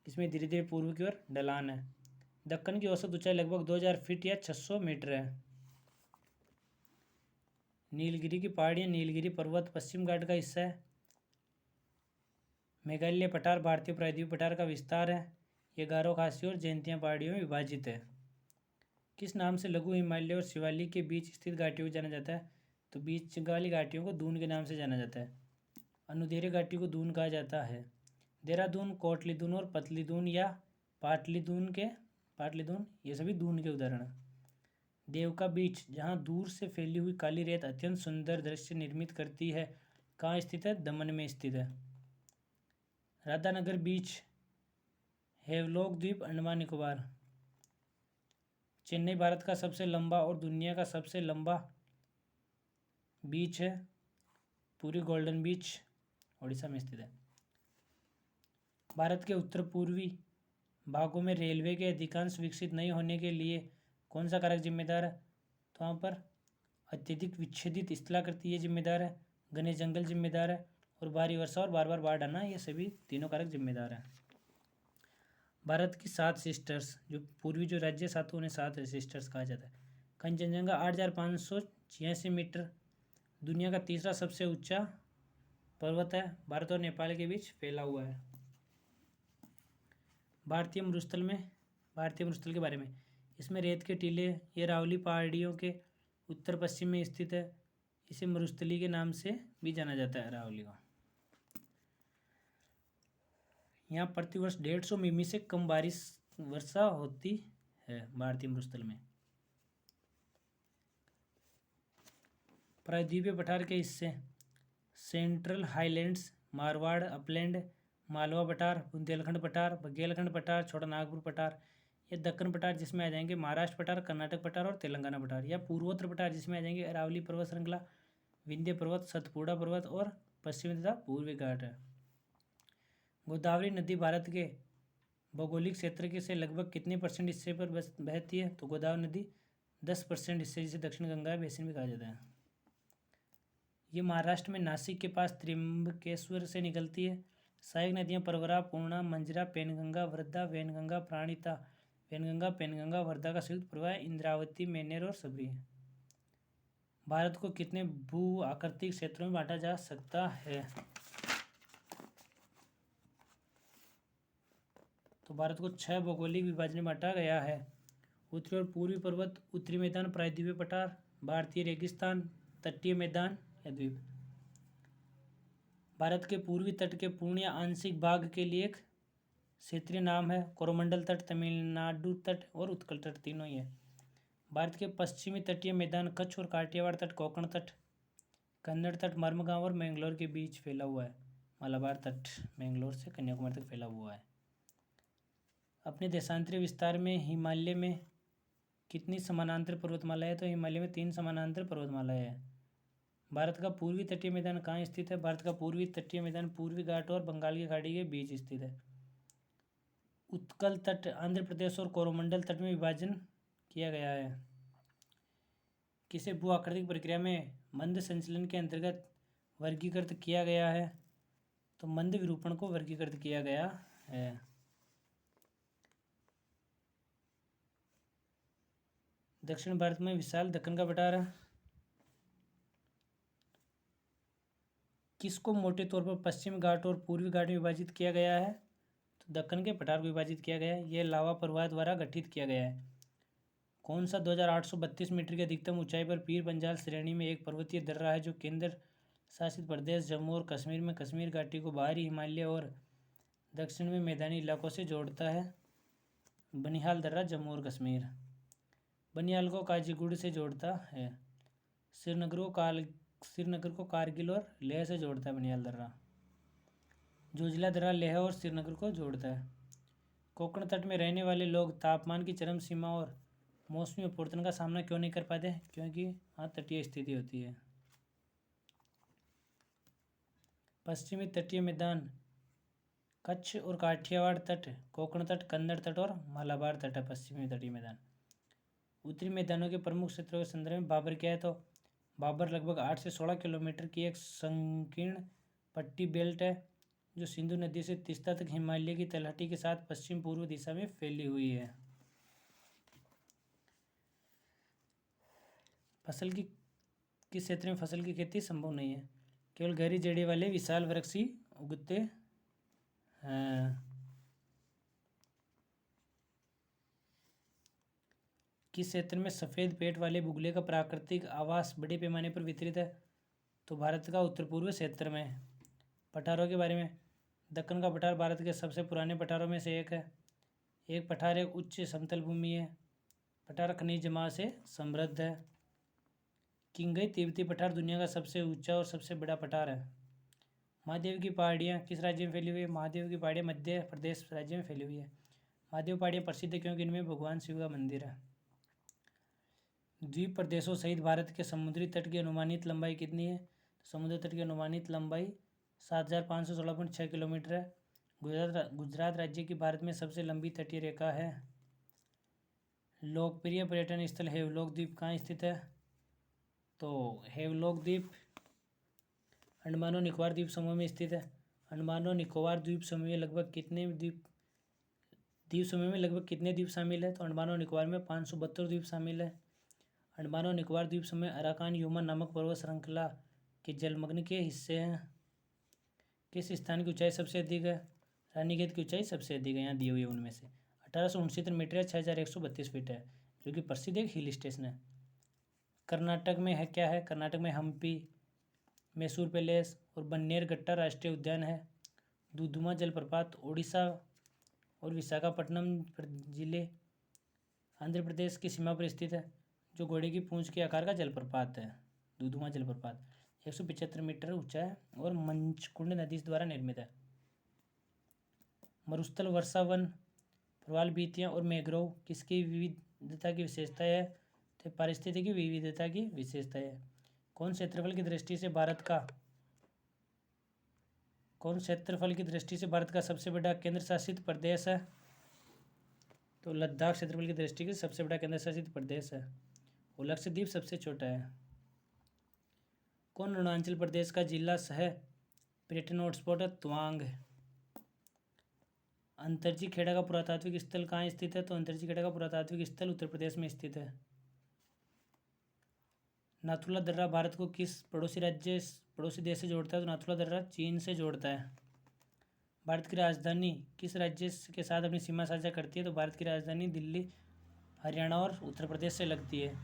इसमें धीरे धीरे पूर्व की ओर ढलान है। दक्कन की औसत ऊंचाई लगभग 2000 फीट या 600 मीटर है। नीलगिरी की पहाड़ियाँ नीलगिरी पर्वत पश्चिम घाट का हिस्सा है। मेघालय पठार भारतीय प्रायद्वीप पठार का विस्तार है। ये गारो खासी और जयंतिया पहाड़ियों में विभाजित है। किस नाम से लघु हिमालय और शिवालिक के बीच स्थित घाटियों को जाना जाता है? तो बीच वाली घाटियों को दून के नाम से जाना जाता है। अनुदेरे घाटी को दून कहा जाता है। देहरादून, कोटली दून और पतली दून या पाटली दून ये सभी दून के उदाहरण हैं। देवका बीच, जहाँ दूर से फैली हुई काली रेत अत्यंत सुंदर दृश्य निर्मित करती है, कहाँ स्थित है? दमन में स्थित है। राधानगर बीच, हेवलॉक द्वीप, अंडमान निकोबार। चेन्नई भारत का सबसे लंबा और दुनिया का सबसे लंबा बीच है। पूरी गोल्डन बीच उड़ीसा में स्थित है। भारत के उत्तर पूर्वी भागों में रेलवे के अधिकांश विकसित नहीं होने के लिए कौन सा कारक जिम्मेदार है? तो वहाँ पर अत्यधिक विच्छेदित स्थलाकृति ये जिम्मेदार है, घने जंगल जिम्मेदार है, और भारी वर्षा और बार बार बाढ़ आना, ये सभी तीनों कारक जिम्मेदार हैं। भारत की 7 सिस्टर्स, जो पूर्वी जो राज्य 7 उन्हें 7 सिस्टर्स कहा जाता है। कंचनजंगा 8586 मीटर, दुनिया का तीसरा सबसे ऊंचा पर्वत है, भारत और नेपाल के बीच फैला हुआ है। भारतीय मरुस्थल के बारे में, इसमें रेत के टीले, ये रावली पहाड़ियों के उत्तर पश्चिम में स्थित है। इसे मरुस्थली के नाम से भी जाना जाता है, रावली को। यहाँ प्रतिवर्ष 150 मिमी से कम वर्षा होती है भारतीय मरुस्थल में। प्रायद्वीपीय पठार के हिस्से, central highlands, Marwar upland, Malwa पठार, बुंदेलखंड पठार, बघेलखंड पठार, छोटा नागपुर पठार। ये दक्कन पठार जिसमें आ जाएंगे महाराष्ट्र पठार, कर्नाटक पठार और तेलंगाना पठार। या पूर्वोत्तर पठार जिसमें आ जाएंगे अरावली पर्वत श्रृंखला, विंध्य पर्वत, सतपुड़ा पर्वत और पश्चिमी तथा पूर्वी घाट है। गोदावरी नदी भारत के भौगोलिक क्षेत्र के से लगभग कितने % हिस्से पर बहती है? तो गोदावरी नदी 10% हिस्से, जिसे दक्षिण गंगा बेसिन भी कहा जाता है। ये महाराष्ट्र में नासिक के पास त्र्यंबकेश्वर से निकलती है। सहायक नदियाँ परवरा, पूर्णा, मंजरा, पेनगंगा, वर्धा, वैनगंगा, प्राणिता, वैनगंगा, पेनगंगा, वर्धा का संयुक्त प्रवाह इंद्रावती, मैनेर और सबरी है। भारत को कितने भू आकृतिक क्षेत्रों में बांटा जा सकता है? तो भारत को 6 भौगोलिक विभाजन में बांटा गया है। उत्तरी और पूर्वी पर्वत, उत्तरी मैदान, प्रायद्वीपीय पठार, भारतीय रेगिस्तान, तटीय मैदान या द्वीप। भारत के पूर्वी तट के पूर्ण या आंशिक भाग के लिए एक क्षेत्रीय नाम है। कोरोमंडल तट, तमिलनाडु तट और उत्कल तट, तीनों ही है। भारत के पश्चिमी तटीय मैदान, कच्छ और काठियावाड़ तट, कोंकण तट, कन्नड़ तट, मर्मगांव और मैंगलोर के बीच फैला हुआ है। मलाबार तट मैंगलोर से कन्याकुमारी तक फैला हुआ है। अपने देशांतरीय विस्तार में हिमालय में कितनी समानांतर पर्वतमालाएं है? तो हिमालय में 3 समानांतर पर्वतमालाएं हैं। भारत का पूर्वी तटीय मैदान कहाँ स्थित है? भारत का पूर्वी तटीय मैदान पूर्वी घाट और बंगाल की खाड़ी के बीच स्थित है। उत्कल तट आंध्र प्रदेश और कोरोमंडल तट में विभाजन किया गया है। किसे भू आकृतिक प्रक्रिया में मंद संचलन के अंतर्गत वर्गीकृत किया गया है? तो मंद विरूपण को वर्गीकृत किया गया है। दक्षिण भारत में विशाल दक्कन का पठार है। किसको मोटे तौर पर पश्चिम घाट और पूर्वी घाट में विभाजित किया गया है? तो दक्कन के पठार को विभाजित किया गया है। यह लावा प्रवाह द्वारा गठित किया गया है। कौन सा 2832 मीटर की अधिकतम ऊंचाई पर पीर पंजाल श्रेणी में एक पर्वतीय दर्रा है, जो केंद्र शासित प्रदेश जम्मू और कश्मीर में कश्मीर घाटी को बाहरी हिमालय और दक्षिण में मैदानी इलाकों से जोड़ता है? बनिहाल दर्रा, जम्मू और कश्मीर। बनिहाल को काजीगुड़ से जोड़ता है। श्रीनगर को कारगिल और लेह से जोड़ता है बनिहाल दर्रा। जोजिला दर्रा लेह और श्रीनगर को जोड़ता है। कोंकण तट में रहने वाले लोग तापमान की चरम सीमा और मौसमी अपवर्तन का सामना क्यों नहीं कर पाते? क्योंकि वहाँ तटीय स्थिति होती है। पश्चिमी तटीय मैदान, कच्छ और काठियावाड़ तट, कोंकण तट, कन्नड़ तट और मलाबार तट है पश्चिमी तटीय मैदान। उत्तरी मैदानों के प्रमुख क्षेत्रों के संदर्भ में बाबर क्या है? तो बाबर लगभग 8 से 16 किलोमीटर की एक संकीर्ण पट्टी बेल्ट है, जो सिंधु नदी से तीस्ता तक हिमालय की तलहटी के साथ पश्चिम पूर्व दिशा में फैली हुई है। फसल की किस क्षेत्र में फसल की खेती संभव नहीं है? केवल गहरी जड़ें वाले विशाल वृक्ष ही उगते हैं। किस क्षेत्र में सफ़ेद पेट वाले बुगले का प्राकृतिक आवास बड़े पैमाने पर वितरित है? तो भारत का उत्तर पूर्व क्षेत्र में। पठारों के बारे में, दक्कन का पठार भारत के सबसे पुराने पठारों में से एक है। एक पठार एक उच्च समतल भूमि है। पठार खनिज जमा से समृद्ध है। किंगई तिब्बती पठार दुनिया का सबसे ऊंचा और सबसे बड़ा पठार है। महादेव की पहाड़ियाँ किस राज्य में फैली हुई है? महादेव की पहाड़ियाँ मध्य प्रदेश राज्य में फैली हुई है। महादेव पहाड़ियाँ प्रसिद्ध है क्योंकि इनमें भगवान शिव का मंदिर है। द्वीप प्रदेशों सहित भारत के समुद्री तट की अनुमानित लंबाई कितनी है? समुद्री तट की अनुमानित लंबाई 7,516.6 किलोमीटर है। गुजरात राज्य की भारत में सबसे लंबी तटीय रेखा है। लोकप्रिय पर्यटन स्थल हेवलॉक द्वीप कहाँ स्थित है? तो हेवलॉक द्वीप अंडमान और निकोबार द्वीप समूह में स्थित है। अंडमान और निकोबार द्वीप समूह में लगभग कितने द्वीप शामिल है? तो अंडमान और निकोबार में 572 द्वीप शामिल है। अंडमान और निकोबार द्वीप समूह अराकान यूमा नामक पर्वत श्रृंखला के जलमग्न के हिस्से हैं। किस स्थान की ऊंचाई सबसे अधिक है? रानीखेत की ऊंचाई सबसे अधिक है, यहाँ दी हुई है उनमें से 1869 मीटर या 6,132 फीट है, जो कि प्रसिद्ध एक हिल स्टेशन है। कर्नाटक में है क्या है? कर्नाटक में हम्पी, मैसूर पैलेस और बन्नेरघट्टा राष्ट्रीय उद्यान है। दुधुमा जलप्रपात ओडिशा और विशाखापट्टनम जिले आंध्र प्रदेश की सीमा पर स्थित है, जो घोड़े की पूंछ के आकार का जलप्रपात है। दुधुमा जलप्रपात 175 मीटर ऊंचा है और मंचकुंड नदी द्वारा निर्मित है। मरुस्थल वर्षावन, प्रवाल भित्तियाँ और मैंग्रोव किसकी विविधता की विशेषता है? तो पारिस्थितिकी विविधता की विशेषता है। कौन क्षेत्रफल की दृष्टि से भारत का सबसे बड़ा केंद्र शासित प्रदेश है? तो लद्दाख क्षेत्रफल की दृष्टि से सबसे बड़ा केंद्र शासित प्रदेश है और लक्षद्वीप सबसे छोटा है। कौन अरुणाचल प्रदेश का जिला सह पर्यटन हॉटस्पॉट है? तवांग। अंतर्जी खेड़ा का पुरातात्विक स्थल कहाँ स्थित है? तो अंतर्जी खेड़ा का पुरातात्विक स्थल उत्तर प्रदेश में स्थित है। नाथुला दर्रा भारत को किस पड़ोसी देश से जोड़ता है? तो नाथुला दर्रा चीन से जोड़ता है। भारत की राजधानी किस राज्य के साथ अपनी सीमा साझा करती है? तो भारत की राजधानी दिल्ली हरियाणा और उत्तर प्रदेश से लगती है।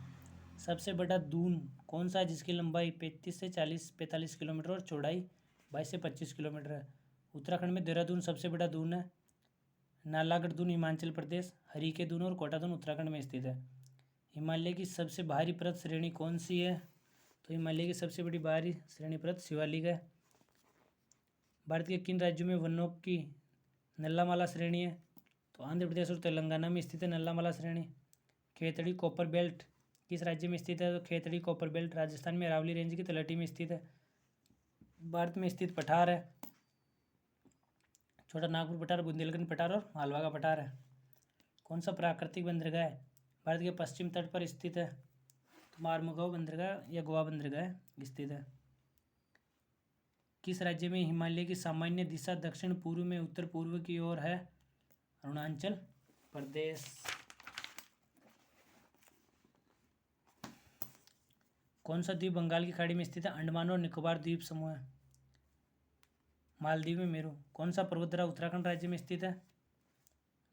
सबसे बड़ा दून कौन सा है जिसकी लंबाई 35 से 45 किलोमीटर और चौड़ाई 22 से 25 किलोमीटर है? उत्तराखंड में देहरादून सबसे बड़ा दून है। नालागढ़ दून हिमाचल प्रदेश, हरिके दून और कोटा दून उत्तराखंड में स्थित है। हिमालय की सबसे भारी पर्वत श्रेणी कौन सी है? तो हिमालय की सबसे बड़ी भारी श्रेणी पर्वत शिवालिक है। भारत के किन राज्यों में वनों की नल्लामाला श्रेणी है? तो आंध्र प्रदेश और तेलंगाना में स्थित है नल्लामाला श्रेणी। खेतड़ी कॉपर बेल्ट किस राज्य में स्थित है? तो खेतड़ी कॉपर बेल्ट राजस्थान में अरावली रेंज की तलहटी में स्थित है। भारत में स्थित पठार है छोटा नागपुर पठार, बुंदेलखंड पठार और मालवा का पठार है। कौन सा प्राकृतिक बंदरगाह भारत के पश्चिम तट पर स्थित है? तो मार्मुगांव बंदरगाह या गोवा बंदरगाह स्थित है। किस राज्य में हिमालय की सामान्य दिशा दक्षिण पूर्व में उत्तर पूर्व की ओर है? अरुणाचल प्रदेश। कौन सा द्वीप बंगाल की खाड़ी में स्थित है? अंडमान और निकोबार द्वीप समूह है। मालदीव में मेरू। कौन सा पर्वत दर्रा उत्तराखंड राज्य में स्थित है?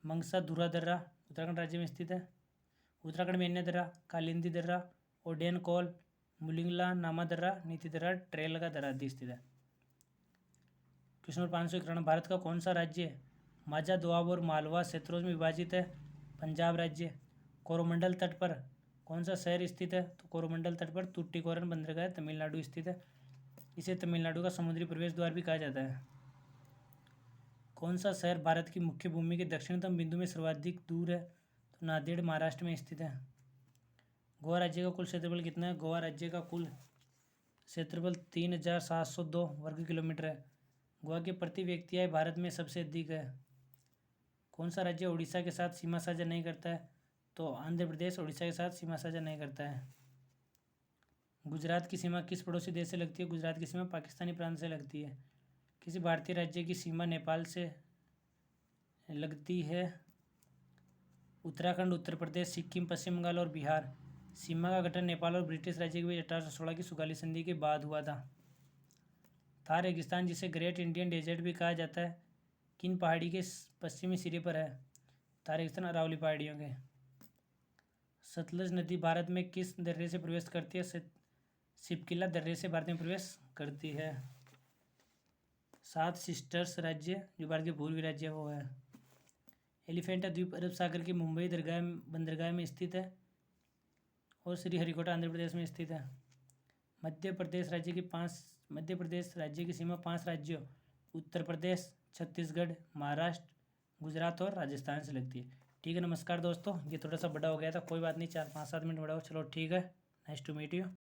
मंगसा धुरा दर्रा उत्तराखंड राज्य में स्थित है। उत्तराखंड में अन्य दर्रा कालिंदी दर्रा, ओडेन कॉल, मुलिंगला नामा दर्रा, नीति दर्रा, ट्रेल का दर्रा आदि स्थित है। क्वेश्चन नंबर 591, भारत का कौन सा राज्य माझा दोआब और मालवा क्षेत्रों में विभाजित है? पंजाब राज्य। कोरोमंडल तट पर कौन सा शहर स्थित है? तो कोरोमंडल तट पर तुट्टिकोरन बंदरगाह तमिलनाडु स्थित है। इसे तमिलनाडु का समुद्री प्रवेश द्वार भी कहा जाता है। कौन सा शहर भारत की मुख्य भूमि के दक्षिणतम बिंदु में सर्वाधिक दूर है? तो नांदेड़ महाराष्ट्र में स्थित है। गोवा राज्य का कुल क्षेत्रफल कितना है? गोवा राज्य का कुल क्षेत्रफल 3,702 वर्ग किलोमीटर है। गोवा की प्रति व्यक्ति आय भारत में सबसे अधिक है। कौन सा राज्य उड़ीसा के साथ सीमा साझा नहीं करता है? तो आंध्र प्रदेश उड़ीसा के साथ सीमा साझा नहीं करता है। गुजरात की सीमा किस पड़ोसी देश से लगती है? गुजरात की सीमा पाकिस्तानी प्रांत से लगती है। किसी भारतीय राज्य की सीमा नेपाल से लगती है? उत्तराखंड, उत्तर प्रदेश, सिक्किम, पश्चिम बंगाल और बिहार। सीमा का गठन नेपाल और ब्रिटिश राज्य के बीच 1816 की सुगाली संधि के बाद हुआ था। थार रेगिस्तान, जिसे ग्रेट इंडियन डेजर्ट भी कहा जाता है, किन पहाड़ी के पश्चिमी सिरे पर है? थार रेगिस्तान अरावली पहाड़ियों के। सतलज नदी भारत में किस दर्रे से प्रवेश करती है? शिपकिला दर्रे से भारत में प्रवेश करती है। 7 सिस्टर्स राज्य जो भारत के पूर्वी राज्य वो है। एलिफेंटा द्वीप अरब सागर की मुंबई बंदरगाह में स्थित है और श्रीहरिकोटा आंध्र प्रदेश में स्थित है। मध्य प्रदेश राज्य की सीमा 5 राज्यों उत्तर प्रदेश, छत्तीसगढ़, महाराष्ट्र, गुजरात और राजस्थान से लगती है। ठीक है, नमस्कार दोस्तों। ये थोड़ा सा बड़ा हो गया था, कोई बात नहीं, 4-5-7 मिनट बड़ा हो, चलो ठीक है। Nice to meet you.